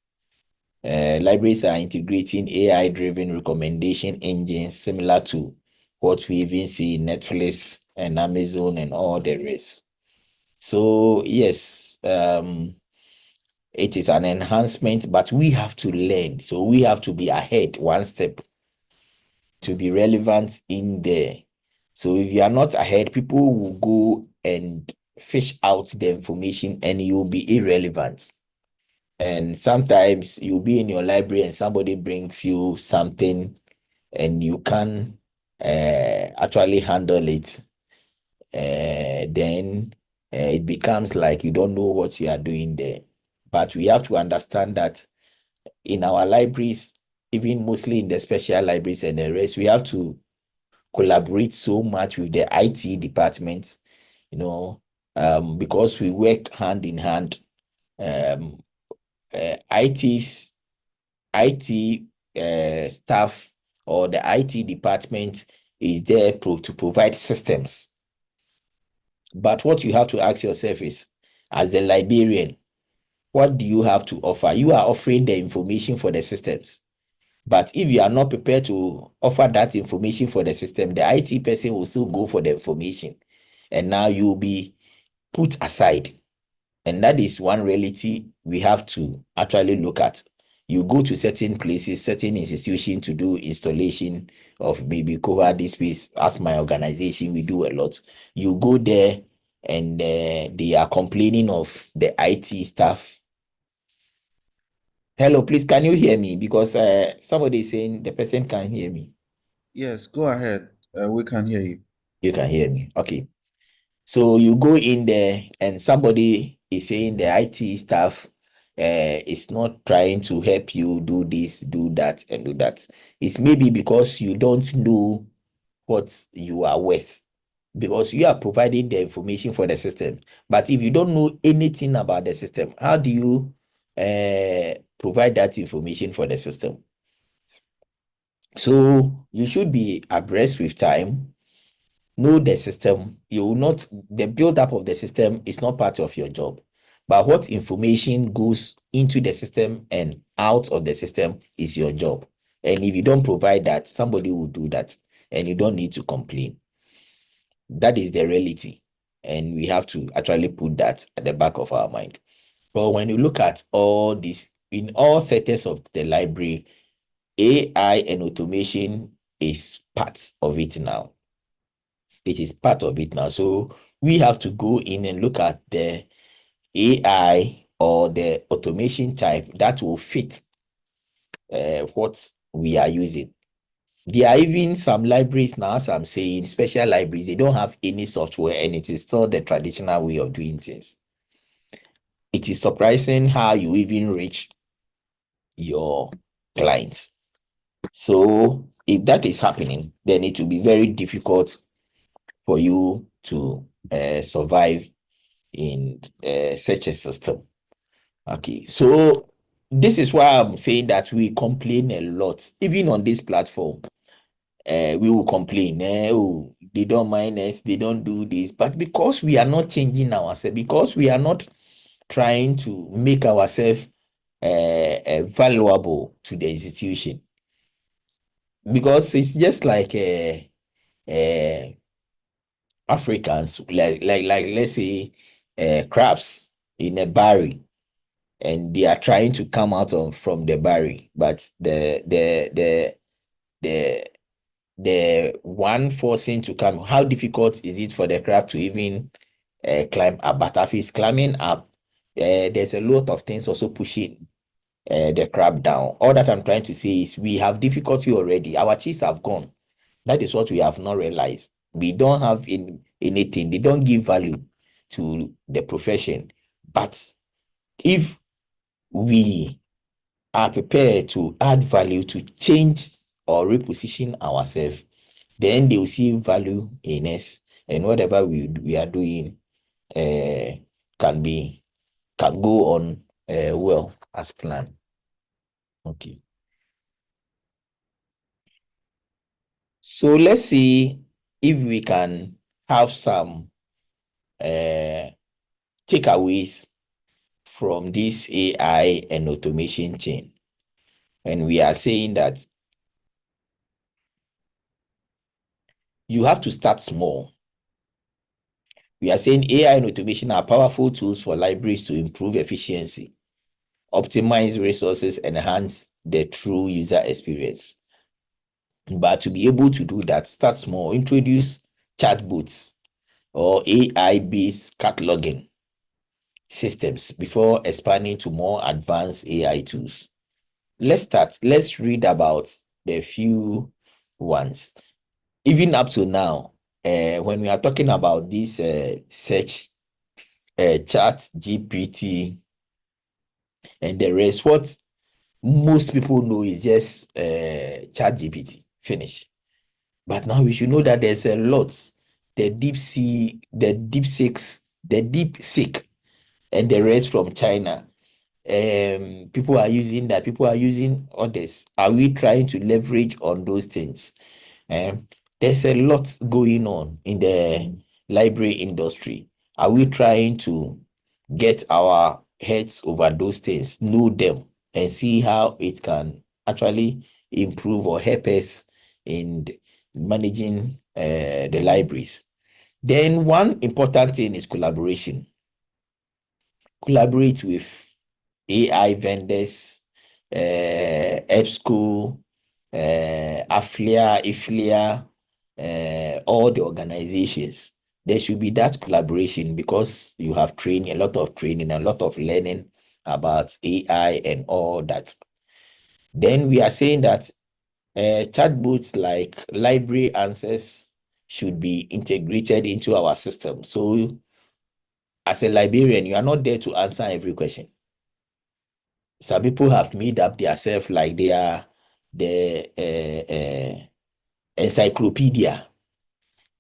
Libraries are integrating AI-driven recommendation engines similar to what we even see in Netflix and Amazon and all the rest. So yes, it is an enhancement, but we have to learn. So we have to be ahead one step to be relevant in there. So if you are not ahead, people will go and fish out the information and you'll be irrelevant. And sometimes you'll be in your library and somebody brings you something and you can actually handle it. Then it becomes like you don't know what you are doing there. But we have to understand that in our libraries, even mostly in the special libraries and the rest, we have to collaborate so much with the IT department, because we work hand in hand. IT staff or the IT department is there to provide systems. But what you have to ask yourself is, as the librarian, what do you have to offer? You are offering the information for the systems. But if you are not prepared to offer that information for the system, the IT person will still go for the information. And now you'll be put aside. And that is one reality we have to actually look at. You go to certain places, certain institutions to do installation of maybe Koha this space. As my organization, we do a lot. You go there and they are complaining of the IT staff. Hello, please, can you hear me? Because somebody is saying the person can't hear me. Yes, go ahead. We can hear you. You can hear me. Okay. So you go in there and somebody is saying the IT staff is not trying to help you do this, do that, and do that. It's maybe because you don't know what you are worth, because you are providing the information for the system. But if you don't know anything about the system, how do you provide that information for the system? So you should be abreast with time, know the system. You will not, the build-up of the system is not part of your job, but what information goes into the system and out of the system is your job. And if you don't provide that, somebody will do that, and you don't need to complain. That is the reality, and we have to actually put that at the back of our mind. But when you look at all this, in all sectors of the library, AI and automation is part of it now. It is part of it now. So we have to go in and look at the AI or the automation type that will fit what we are using. There are even some libraries now, as I'm saying, special libraries, they don't have any software and it is still the traditional way of doing things. It is surprising how you even reach your clients. So if that is happening, then it will be very difficult for you to survive in such a system. Okay, so this is why I'm saying that we complain a lot, even on this platform. We will complain, oh, they don't mind us, they don't do this, but because we are not changing ourselves, because we are not trying to make ourselves valuable to the institution, because it's just like Africans, like let's say crabs in a barrel, and they are trying to come out from the barrel, but the one forcing to come, how difficult is it for the crab to even climb up? But if it's climbing up, there's a lot of things also pushing the crab down. All that I'm trying to say is we have difficulty already. Our cheese have gone. That is what we have not realized. we don't have anything. They don't give value to the profession. But if we are prepared to add value to change or reposition ourselves, then they will see value in us, and whatever we are doing can go on well as planned. Okay. So let's see if we can have some takeaways from this AI and automation chain. And we are saying that you have to start small. We are saying AI and automation are powerful tools for libraries to improve efficiency, optimize resources, and enhance the true user experience. But to be able to do that, start small. Introduce chatbots or AI-based cataloging systems before expanding to more advanced AI tools. Let's start. Let's read about the few ones. Even up to now, when we are talking about this search, chat, GPT, and the rest, what most people know is just chat GPT, finish. But now we should know that there's a lot. The DeepSeek, and the rest from China. People are using that. People are using others. Are we trying to leverage on those things? There's a lot going on in the library industry. Are we trying to get our heads over those things, know them, and see how it can actually improve or help us in managing the libraries? Then one important thing is collaboration. Collaborate with AI vendors, EBSCO, AfLIA, all the organizations. There should be that collaboration because you have a lot of training, a lot of learning about AI and all that. Then we are saying that chatbots like library answers should be integrated into our system. So as a librarian, you are not there to answer every question. Some people have made up themselves like they are the encyclopedia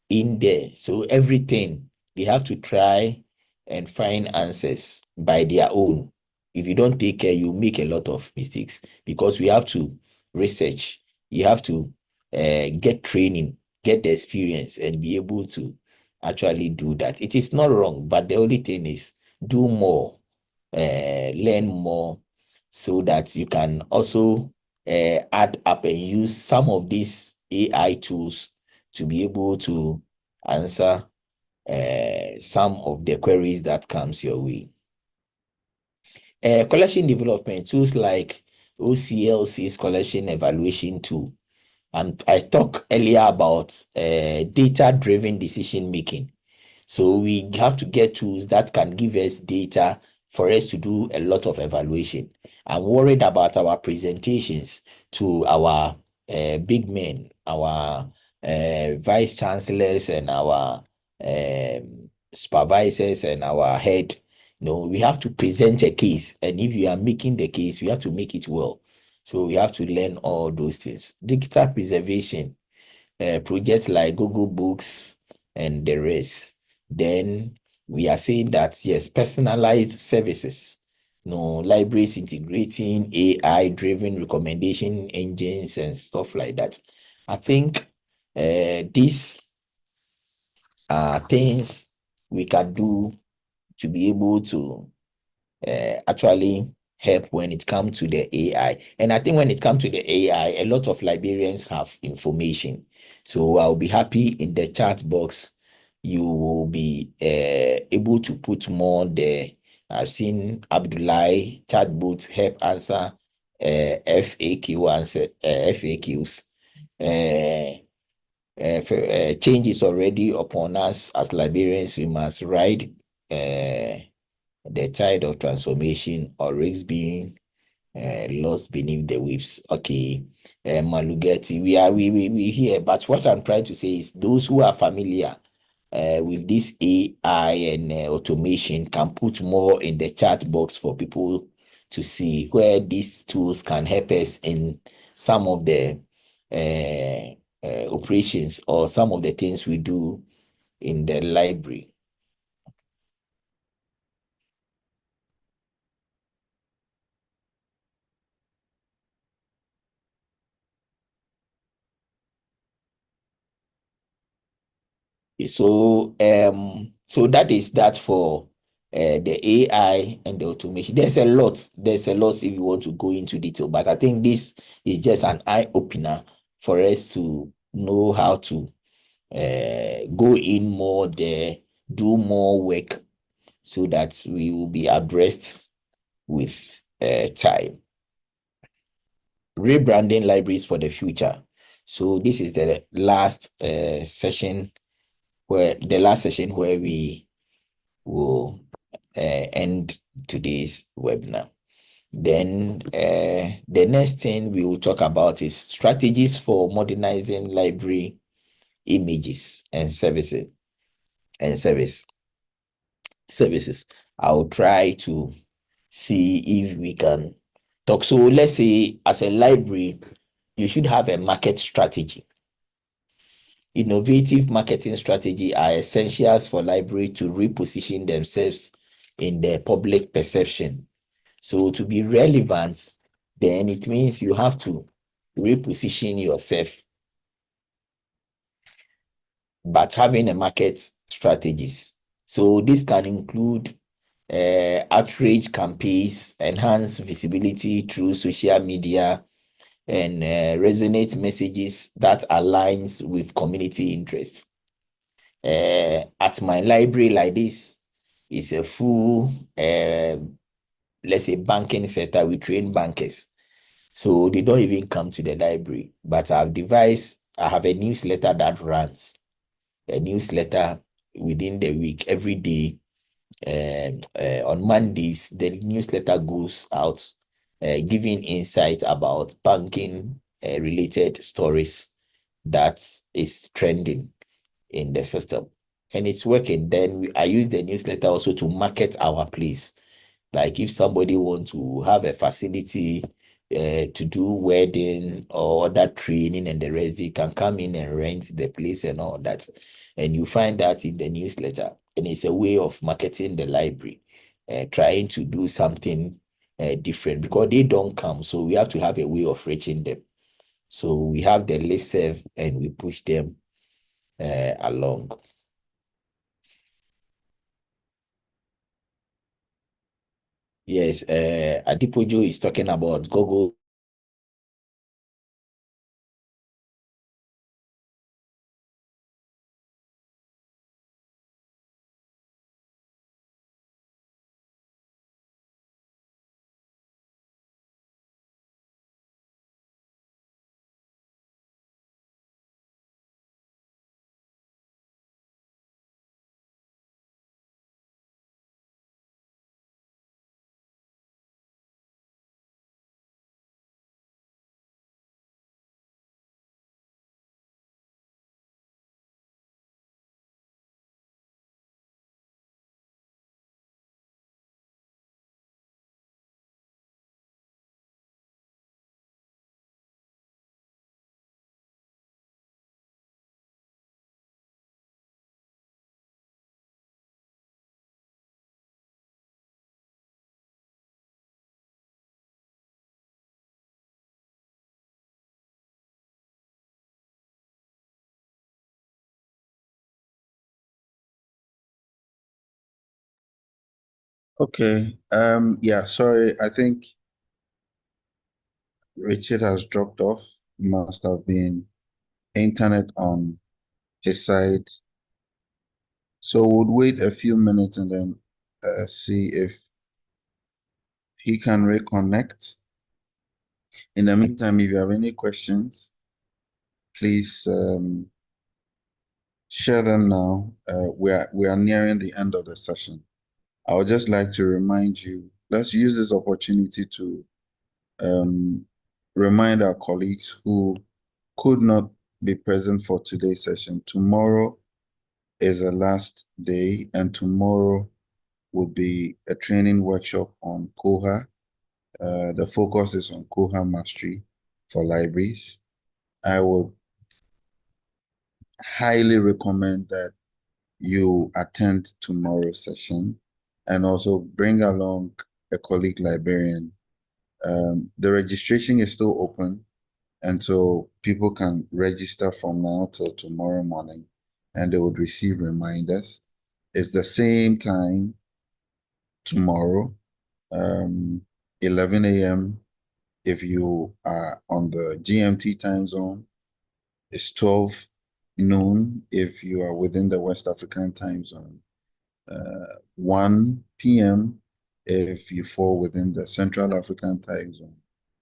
in there. So everything they have to try and find answers by their own. If you don't take care, you make a lot of mistakes because we have to research. You have to get training, get the experience, and be able to actually do that. It is not wrong, but the only thing is do more, learn more, so that you can also add up and use some of these AI tools to be able to answer some of the queries that comes your way. Collection development tools like OCLC's collection evaluation tool. And I talked earlier about data-driven decision making. So we have to get tools that can give us data for us to do a lot of evaluation. I'm worried about our presentations to our big men, our vice chancellors and our supervisors and our head. We have to present a case, and if you are making the case, we have to make it well. So we have to learn all those things. Digital preservation, projects like Google Books and the rest. Then we are saying that, yes, personalized services, libraries integrating AI-driven recommendation engines and stuff like that. I think these are things we can do to be able to actually help when it comes to the AI. And I think when it comes to the AI, a lot of librarians have information. So I'll be happy in the chat box. You will be able to put more there. I've seen Abdullah chatbots help answer FAQs. Change is already upon us as librarians. We must ride the tide of transformation or risks being lost beneath the waves. Okay, Malugeti, we here, but what I'm trying to say is those who are familiar with this AI and automation can put more in the chat box for people to see where these tools can help us in some of the operations or some of the things we do in the library. So so that is that for the AI and the automation. There's a lot if you want to go into detail, but I think this is just an eye opener for us to know how to go in more there, do more work, so that we will be addressed with time. Rebranding libraries for the future. So this is the last session where we will end today's webinar. Then the next thing we will talk about is strategies for modernizing library images and services. I'll try to see if we can talk. So let's say as a library, you should have a market strategy. Innovative marketing strategy are essentials for library to reposition themselves in the public perception. So to be relevant, then it means you have to reposition yourself, but having a market strategies. So this can include outreach campaigns, enhance visibility through social media, and resonate messages that aligns with community interests. At my library like this, is a full, let's say, banking sector. We train bankers. So they don't even come to the library. But I have a newsletter that runs, a newsletter within the week, every day. On Mondays, the newsletter goes out, giving insight about banking related stories that is trending in the system. And it's working. Then I use the newsletter also to market our place. Like if somebody wants to have a facility to do wedding or that training and the rest, they can come in and rent the place and all that. And you find that in the newsletter. And it's a way of marketing the library, trying to do something different because they don't come. So we have to have a way of reaching them. So we have the listserv and we push them along. Yes, Adipojo is talking about Google. Okay. Yeah, sorry. I think Richard has dropped off. Must have been internet on his side. So we'll wait a few minutes and then see if he can reconnect. In the meantime, if you have any questions, please share them now. We are nearing the end of the session. I would just like to remind you, let's use this opportunity to remind our colleagues who could not be present for today's session. Tomorrow is the last day, and tomorrow will be a training workshop on Koha. The focus is on Koha Mastery for libraries. I would highly recommend that you attend tomorrow's session and also bring along a colleague librarian. The registration is still open, and so people can register from now till tomorrow morning, and they would receive reminders. It's the same time tomorrow, 11 a.m. if you are on the GMT time zone. It's 12 noon if you are within the West African time zone. 1 p.m. if you fall within the Central African time zone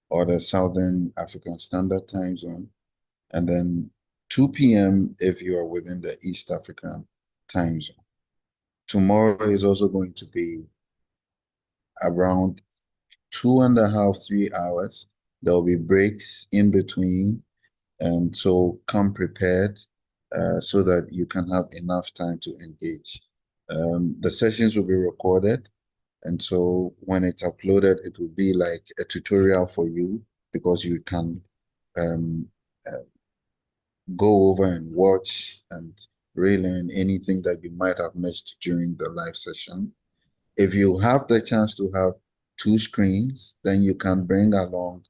or the Southern African Standard Time Zone, and then 2 p.m. if you are within the East African time zone. Tomorrow is also going to be around 2.5, 3 hours. There will be breaks in between, and so come prepared so that you can have enough time to engage. The sessions will be recorded, and so when it's uploaded, it will be like a tutorial for you because you can go over and watch and relearn anything that you might have missed during the live session. If you have the chance to have two screens, then you can bring along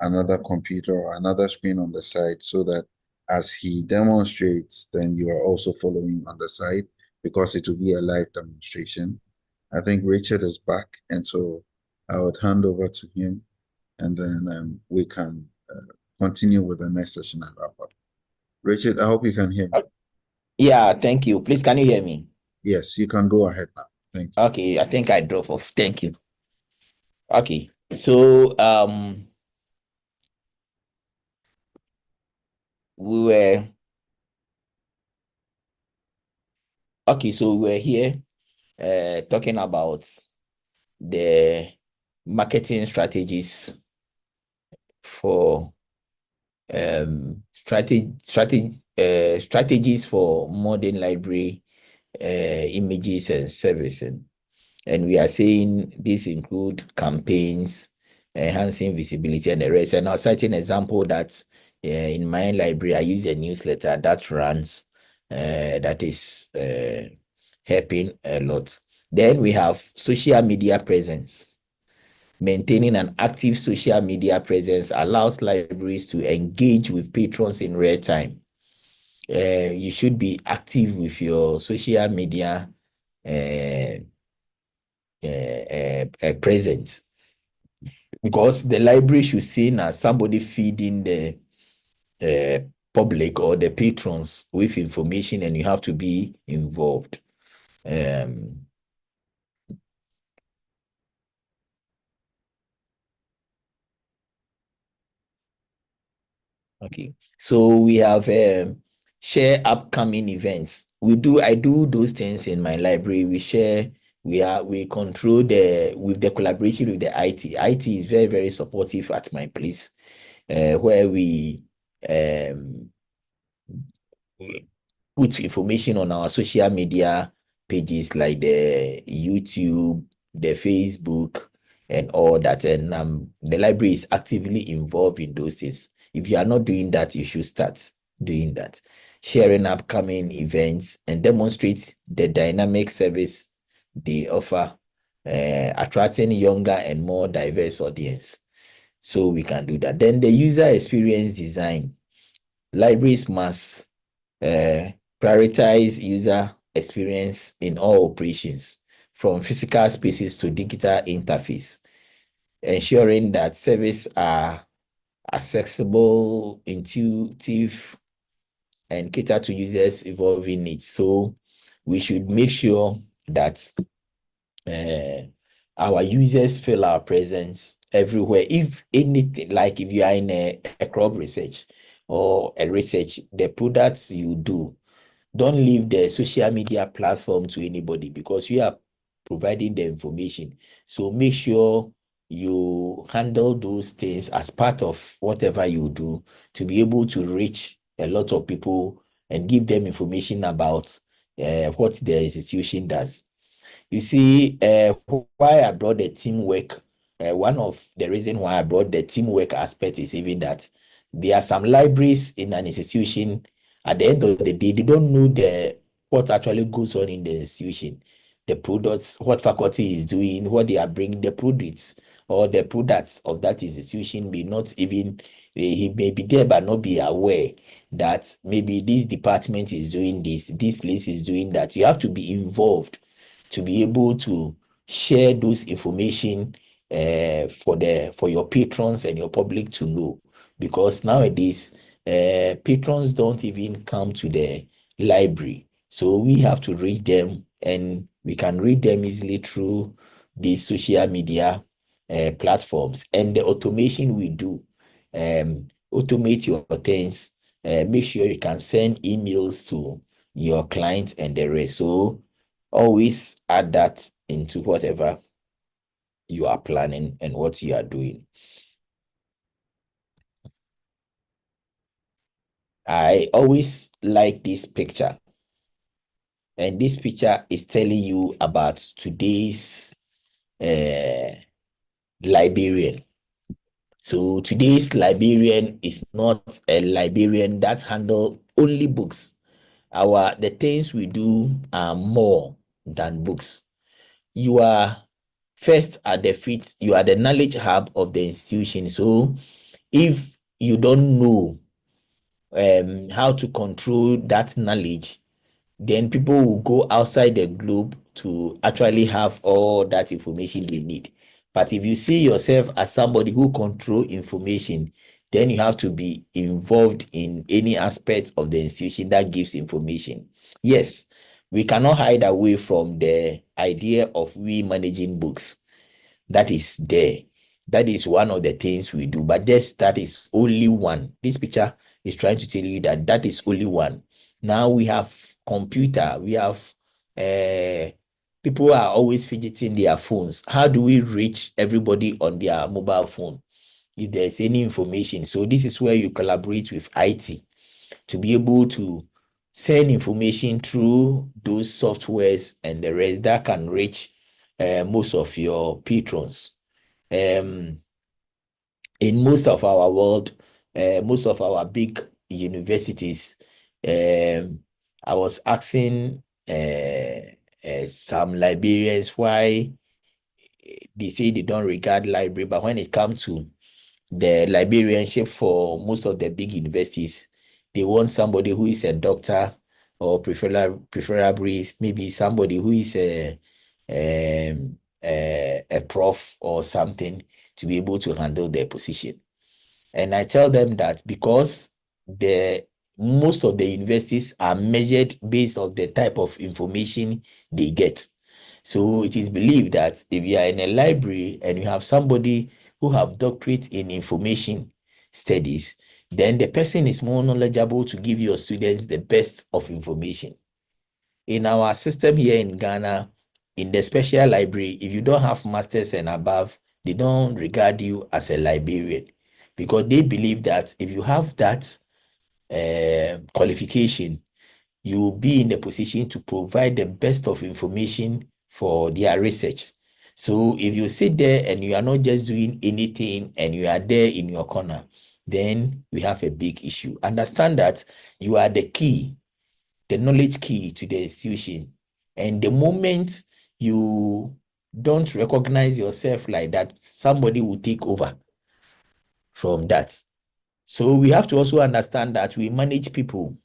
another computer or another screen on the side so that as he demonstrates, then you are also following on the side because it will be a live demonstration. I think Richard is back, and so I would hand over to him, and then we can continue with the next session and wrap up. Richard, I hope you can hear me. Yeah, thank you. Please, can you hear me? Yes, you can go ahead now. Thank you. Okay, I think I drop off. Thank you. Okay, so we were here talking about the marketing strategies for strategies for modern library images and servicing. And we are saying these include campaigns, enhancing visibility, and the rest. And I'll cite an example that in my library, I use a newsletter that runs, that is helping a lot. Then we have social media presence. Maintaining an active social media presence allows libraries to engage with patrons in real time. You should be active with your social media presence, because the library should seen as somebody feeding the public or the patrons with information, and you have to be involved. Okay, so we have share upcoming events. I do those things in my library. We share, we control with the collaboration with the IT. IT is very, very supportive at my place, where we put information on our social media pages like the YouTube, the Facebook, and all that. And the library is actively involved in those things. If you are not doing that, you should start doing that. Sharing upcoming events and demonstrate the dynamic service they offer, attracting younger and more diverse audience. So we can do that. Then the user experience design. Libraries must prioritize user experience in all operations, from physical spaces to digital interface, ensuring that services are accessible, intuitive, and cater to users' evolving needs. So we should make sure that our users feel our presence everywhere. If anything, like if you are in a crop research or a research, the products you do, don't leave the social media platform to anybody, because you are providing the information. So make sure you handle those things as part of whatever you do to be able to reach a lot of people and give them information about what the institution does. You see, why I brought the teamwork, one of the reasons why I brought the teamwork aspect is even that there are some libraries in an institution. At the end of the day, they don't know what actually goes on in the institution, the products, what faculty is doing, what they are bringing, the products or the products of that institution may not even, he may be there but not be aware that maybe this department is doing this place is doing that. You have to be involved to be able to share those information for your patrons and your public to know, because nowadays patrons don't even come to the library, so we have to reach them, and we can reach them easily through these social media platforms and the automation we do. Automate your things, make sure you can send emails to your clients and the rest. So always add that into whatever you are planning and what you are doing. I always like this picture. And this picture is telling you about today's librarian. So today's librarian is not a librarian that handle only books. The things we do are more than books. You are first at the feet, you are the knowledge hub of the institution. So if you don't know how to control that knowledge, then people will go outside the globe to actually have all that information they need. But if you see yourself as somebody who control information, then you have to be involved in any aspect of the institution that gives information. Yes, we cannot hide away from the idea of we managing books. That is there. That is one of the things we do, but that is only one. This picture is trying to tell you that that is only one. Now we have computer, we have people are always fidgeting their phones. How do we reach everybody on their mobile phone if there's any information? So this is where you collaborate with IT to be able to send information through those softwares and the rest that can reach most of your patrons. In most of our world, most of our big universities, I was asking some librarians why they say they don't regard library, but when it comes to the librarianship for most of the big universities, they want somebody who is a doctor, or preferably maybe somebody who is a prof or something to be able to handle their position. And I tell them that because most of the universities are measured based on the type of information they get. So it is believed that if you are in a library and you have somebody who have doctorate in information studies, then the person is more knowledgeable to give your students the best of information. In our system here in Ghana, in the special library, if you don't have masters and above, they don't regard you as a librarian, because they believe that if you have that qualification, you will be in a position to provide the best of information for their research. So if you sit there and you are not just doing anything and you are there in your corner, then we have a big issue. Understand that you are the key, the knowledge key to the institution. And the moment you don't recognize yourself like that, somebody will take over from that. So we have to also understand that we manage people.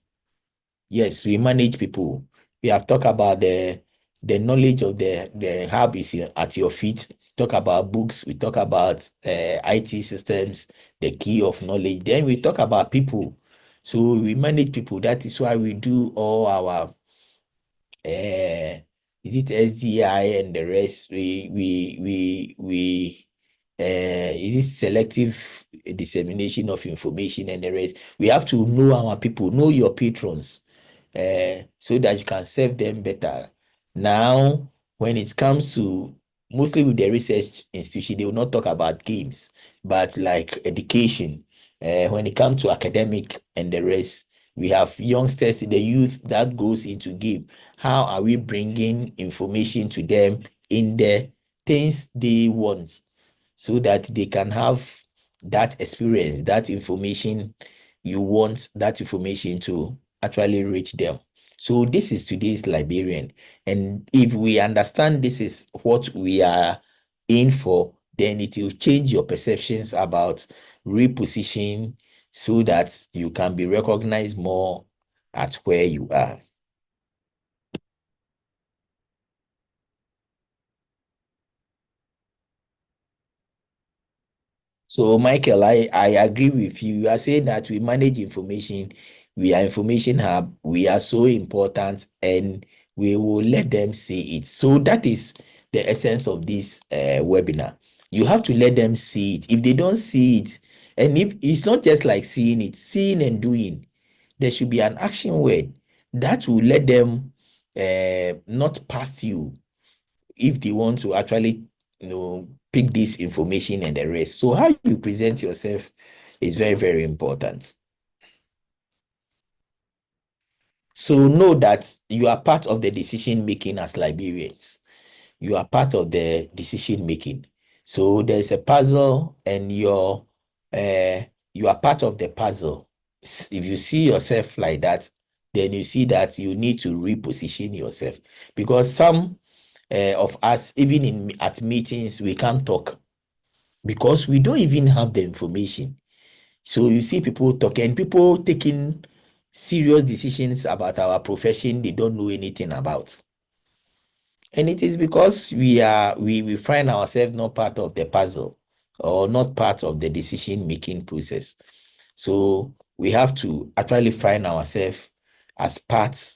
Yes, we manage people. We have talked about the knowledge of the hub is at your feet. Talk about books. We talk about IT systems, the key of knowledge. Then we talk about people. So we manage people. That is why we do all our is it SDI and the rest? Is it selective dissemination of information and the rest? We have to know our people, know your patrons, so that you can serve them better. Now, when it comes to mostly with the research institution, they will not talk about games, but like education. When it comes to academic and the rest, we have youngsters, the youth that goes into game. How are we bringing information to them in the things they want so that they can have that experience, that information you want that information to actually reach them. So this is today's librarian. And if we understand this is what we are in for, then it will change your perceptions about repositioning so that you can be recognized more at where you are. So, Michael, I agree with you. You are saying that we manage information, we are information hub, we are so important, and we will let them see it. So that is the essence of this webinar. You have to let them see it. If they don't see it, and if it's not just like seeing it, seeing and doing, there should be an action word that will let them not pass you if they want to actually, pick this information and the rest. So how you present yourself is very, very important. So know that you are part of the decision making as librarians. You are part of the decision making. So there's a puzzle and you are part of the puzzle. If you see yourself like that, then you see that you need to reposition yourself, because some of us, even at meetings, we can't talk because we don't even have the information. So you see people talking, people taking serious decisions about our profession they don't know anything about. And it is because we find ourselves not part of the puzzle or not part of the decision-making process. So we have to actually find ourselves as part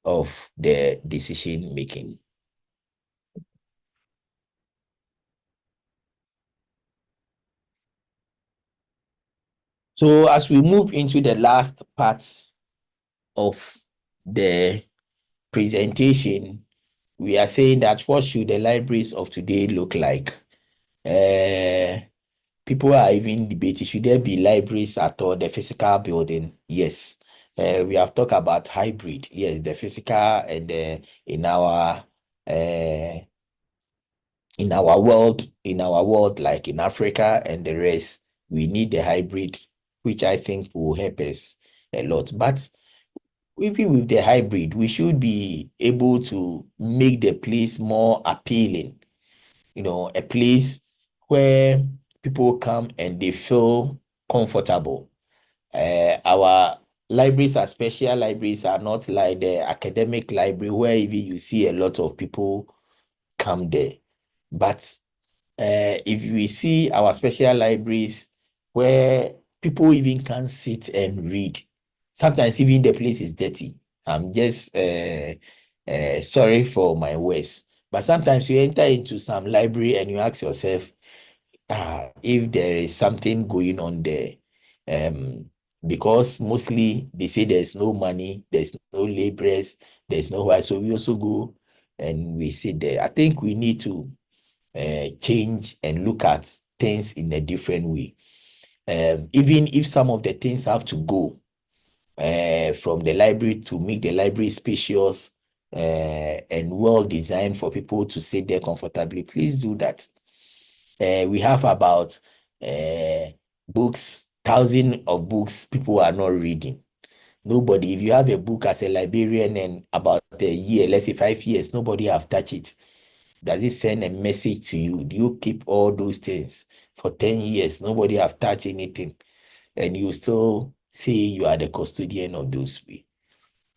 of the decision-making. So as we move into the last part of the presentation, we are saying that what should the libraries of today look like? People are even debating, should there be libraries at all, the physical building? Yes. We have talked about hybrid. Yes, the physical and in our world, like in Africa and the rest, we need the hybrid, which I think will help us a lot. But even with the hybrid, we should be able to make the place more appealing, a place where people come and they feel comfortable. Our libraries, are special libraries, are not like the academic library where even you see a lot of people come there. But if we see our special libraries where people even can't sit and read, sometimes even the place is dirty. I'm just sorry for my words, but sometimes you enter into some library and you ask yourself, if there is something going on there. Because mostly they say there's no money, there's no laborers, there's no why. So we also go and we sit there. I think we need to change and look at things in a different way. Even if some of the things have to go from the library to make the library spacious and well designed for people to sit there comfortably, please do that. We have about books, thousands of books people are not reading. Nobody, if you have a book as a librarian and about a year, let's say 5 years, nobody have touched it. Does it send a message to you? Do you keep all those things for 10 years? Nobody have touched anything. And you still say you are the custodian of those.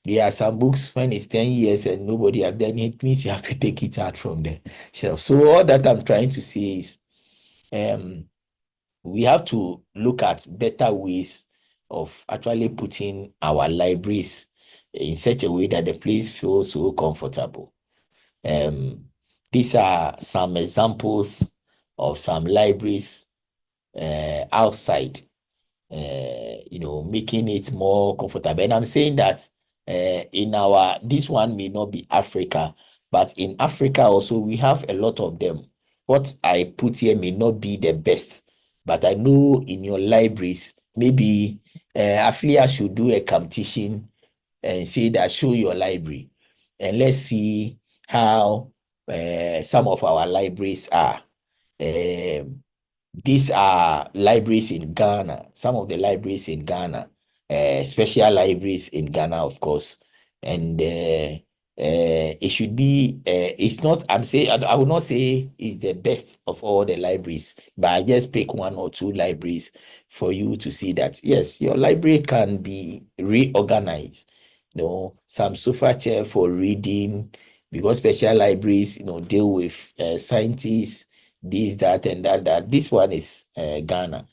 There are some books when it's 10 years and nobody have done it, means you have to take it out from the shelf. So all that I'm trying to say is we have to look at better ways of actually putting our libraries in such a way that the place feels so comfortable. These are some examples of some libraries outside, making it more comfortable. And I'm saying that this one may not be Africa, But in Africa also, we have a lot of them. What I put here may not be the best, but I know in your libraries, maybe AfLIA should do a competition and say that show your library, and let's see how some of our libraries are. These are libraries in Ghana, some of the libraries in Ghana, special libraries in Ghana, of course. And it should be, it's not, I'm saying, I would not say it's the best of all the libraries, but I just pick one or two libraries for you to see that, yes, your library can be reorganized. Some sofa chair for reading, because special libraries, deal with scientists, this, that, and that. This one is Ghana.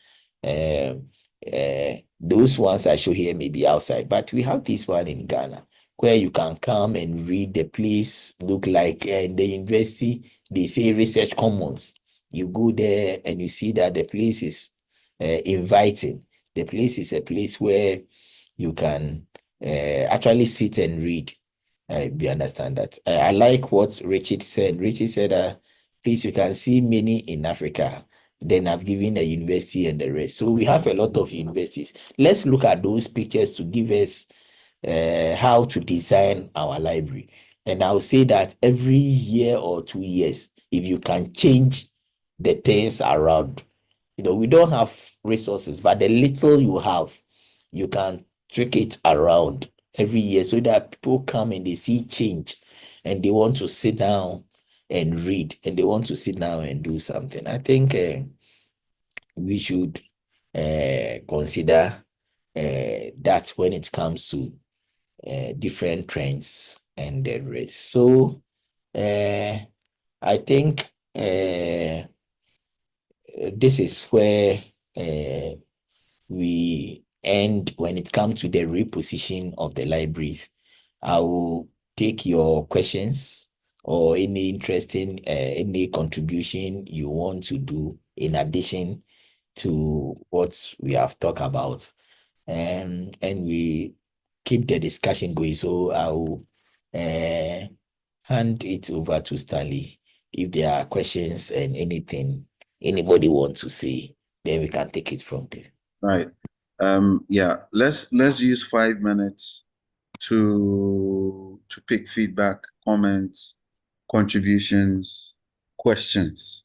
Those ones I show here may be outside, but we have this one in Ghana where you can come and read. The place look like in the university, they say research commons. You go there and you see that the place is inviting. The place is a place where you can actually sit and read. You understand that? I like what Richard said. Richard said, please, you can see many in Africa. Then I've given a university and the rest. So we have a lot of universities. Let's look at those pictures to give us how to design our library. And I'll say that every year or 2 years, if you can change the things around, we don't have resources, but the little you have, you can trick it around every year so that people come and they see change and they want to sit down and read and they want to sit down and do something. I think we should consider that when it comes to different trends and the rest. So I think this is where we end when it comes to the reposition of the libraries. I will take your questions or any interesting, any contribution you want to do in addition to what we have talked about. And we keep the discussion going. So I'll hand it over to Stanley. If there are questions and anything anybody wants to say, then we can take it from there. Right. Yeah, let's use 5 minutes to pick feedback, comments, contributions, questions.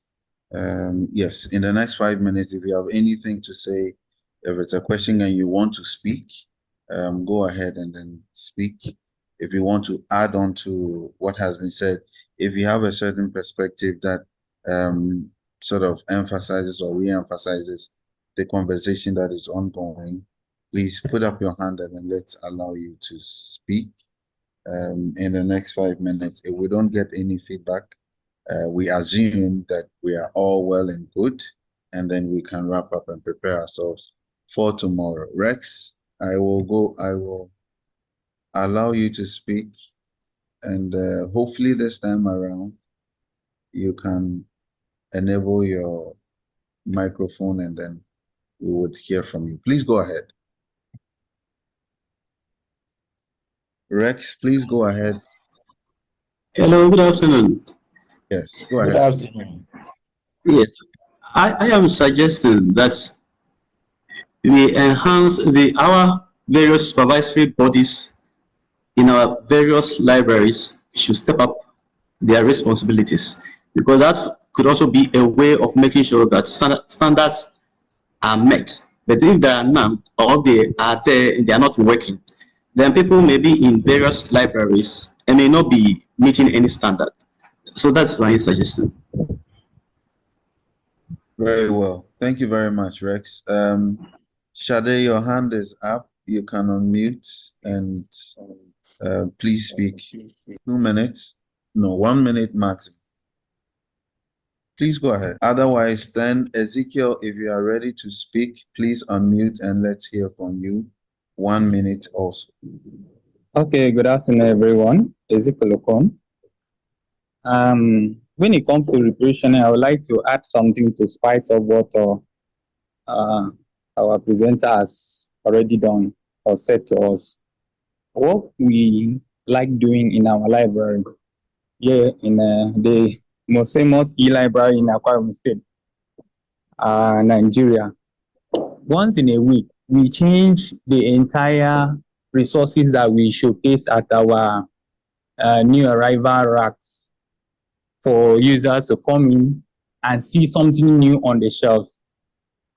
Yes, in the next 5 minutes, if you have anything to say, if it's a question and you want to speak, go ahead and then speak. If you want to add on to what has been said, if you have a certain perspective that sort of emphasizes or re-emphasizes the conversation that is ongoing, please put up your hand and then let's allow you to speak in the next 5 minutes. If we don't get any feedback, we assume that we are all well and good, and then we can wrap up and prepare ourselves for tomorrow. Rex, I will allow you to speak, and hopefully this time around you can enable your microphone and then we would hear from you. Please go ahead. Rex, please go ahead. Hello, good afternoon. Yes, go ahead. Good afternoon. Yes, I am suggesting that we enhance our various supervisory bodies in our various libraries should step up their responsibilities, because that could also be a way of making sure that standards are met. But if there are none, or they are there and they are not working, then people may be in various libraries and may not be meeting any standard. So that's my suggestion. Very well. Thank you very much, Rex. Shade, your hand is up. You can unmute and please speak. 2 minutes. No, 1 minute maximum. Please go ahead. Otherwise, then Ezekiel, if you are ready to speak, please unmute and let's hear from you. 1 minute also. Okay, good afternoon, everyone. Ezekiel Okon. When it comes to repositioning, I would like to add something to spice up what our presenter has already done or said to us. What we like doing in our library here in the most famous e-library in Akwa Ibom State, Nigeria. Once in a week, we change the entire resources that we showcase at our new arrival racks for users to come in and see something new on the shelves.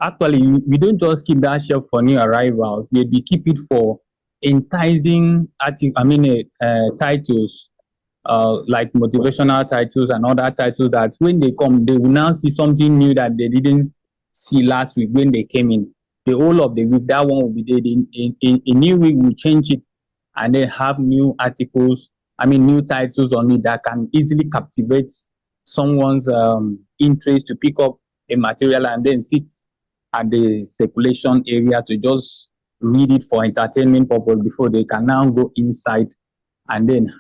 Actually, we don't just keep that shelf for new arrivals. We keep it for enticing titles, like motivational titles and other titles that when they come, they will now see something new that they didn't see last week when they came in. The whole of the week, that one will be there. In a new week, we'll change it and then have new articles, new titles on it that can easily captivate someone's interest to pick up a material and then sit at the circulation area to just read it for entertainment purpose before they can now go inside and then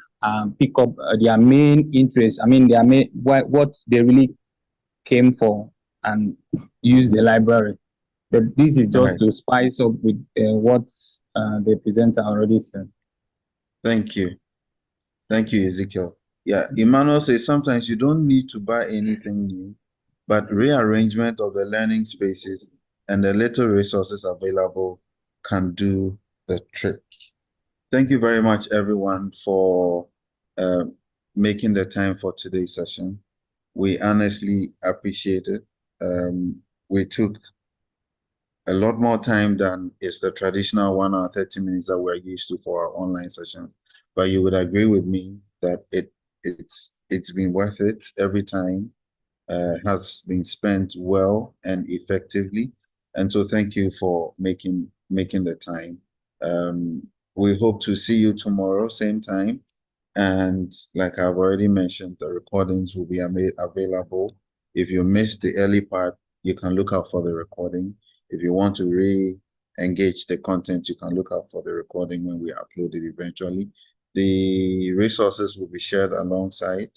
pick up their main interest. Their main what they really came for and use the library. But this is just Right. to spice up with what the presenter already said. Thank you. Thank you, Ezekiel. Yeah, Emmanuel says sometimes you don't need to buy anything new, but rearrangement of the learning spaces and the little resources available can do the trick. Thank you very much, everyone, for making the time for today's session. We honestly appreciate it. We took a lot more time than is the traditional 1 hour 30 minutes that we're used to for our online sessions. But you would agree with me that it's been worth it. Every time has been spent well and effectively. And so thank you for making the time. We hope to see you tomorrow, same time. And like I've already mentioned, the recordings will be available. If you missed the early part, you can look out for the recording. If you want to re-engage the content, you can look out for the recording when we upload it eventually. The resources will be shared alongside.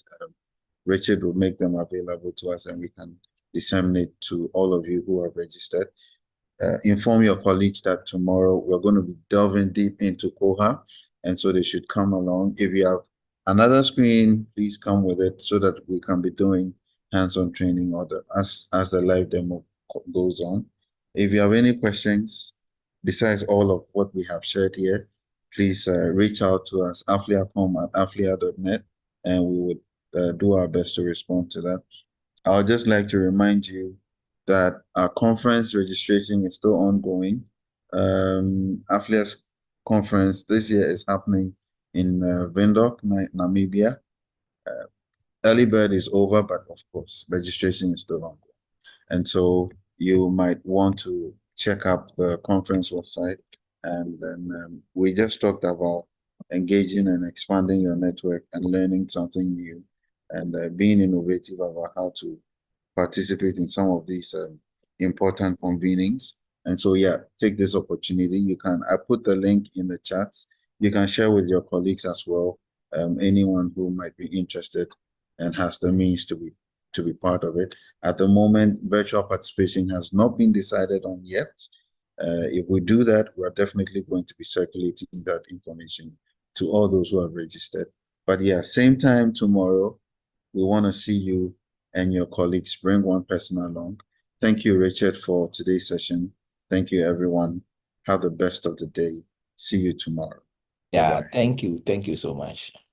Richard will make them available to us and we can disseminate to all of you who have registered. Inform your colleagues that tomorrow we're going to be delving deep into Koha, and so they should come along. If you have another screen, please come with it so that we can be doing hands-on training as the live demo goes on. If you have any questions, besides all of what we have shared here, please reach out to us, aflia.com@aflia.net, and we would do our best to respond to that. I would just like to remind you that our conference registration is still ongoing. AfLIA's conference this year is happening in Windhoek, Namibia. Early bird is over, but of course, registration is still ongoing. And so you might want to check out the conference website. And then we just talked about engaging and expanding your network and learning something new and being innovative about how to participate in some of these important convenings. And so, yeah, take this opportunity. I put the link in the chat. You can share with your colleagues as well, anyone who might be interested and has the means to be part of it. At the moment, virtual participation has not been decided on yet. If we do that, we're definitely going to be circulating that information to all those who have registered. But yeah, same time tomorrow, we want to see you and your colleagues. Bring one person along. Thank you, Richard, for today's session. Thank you, everyone. Have the best of the day. See you tomorrow. Yeah, Bye-bye. thank you. Thank you so much.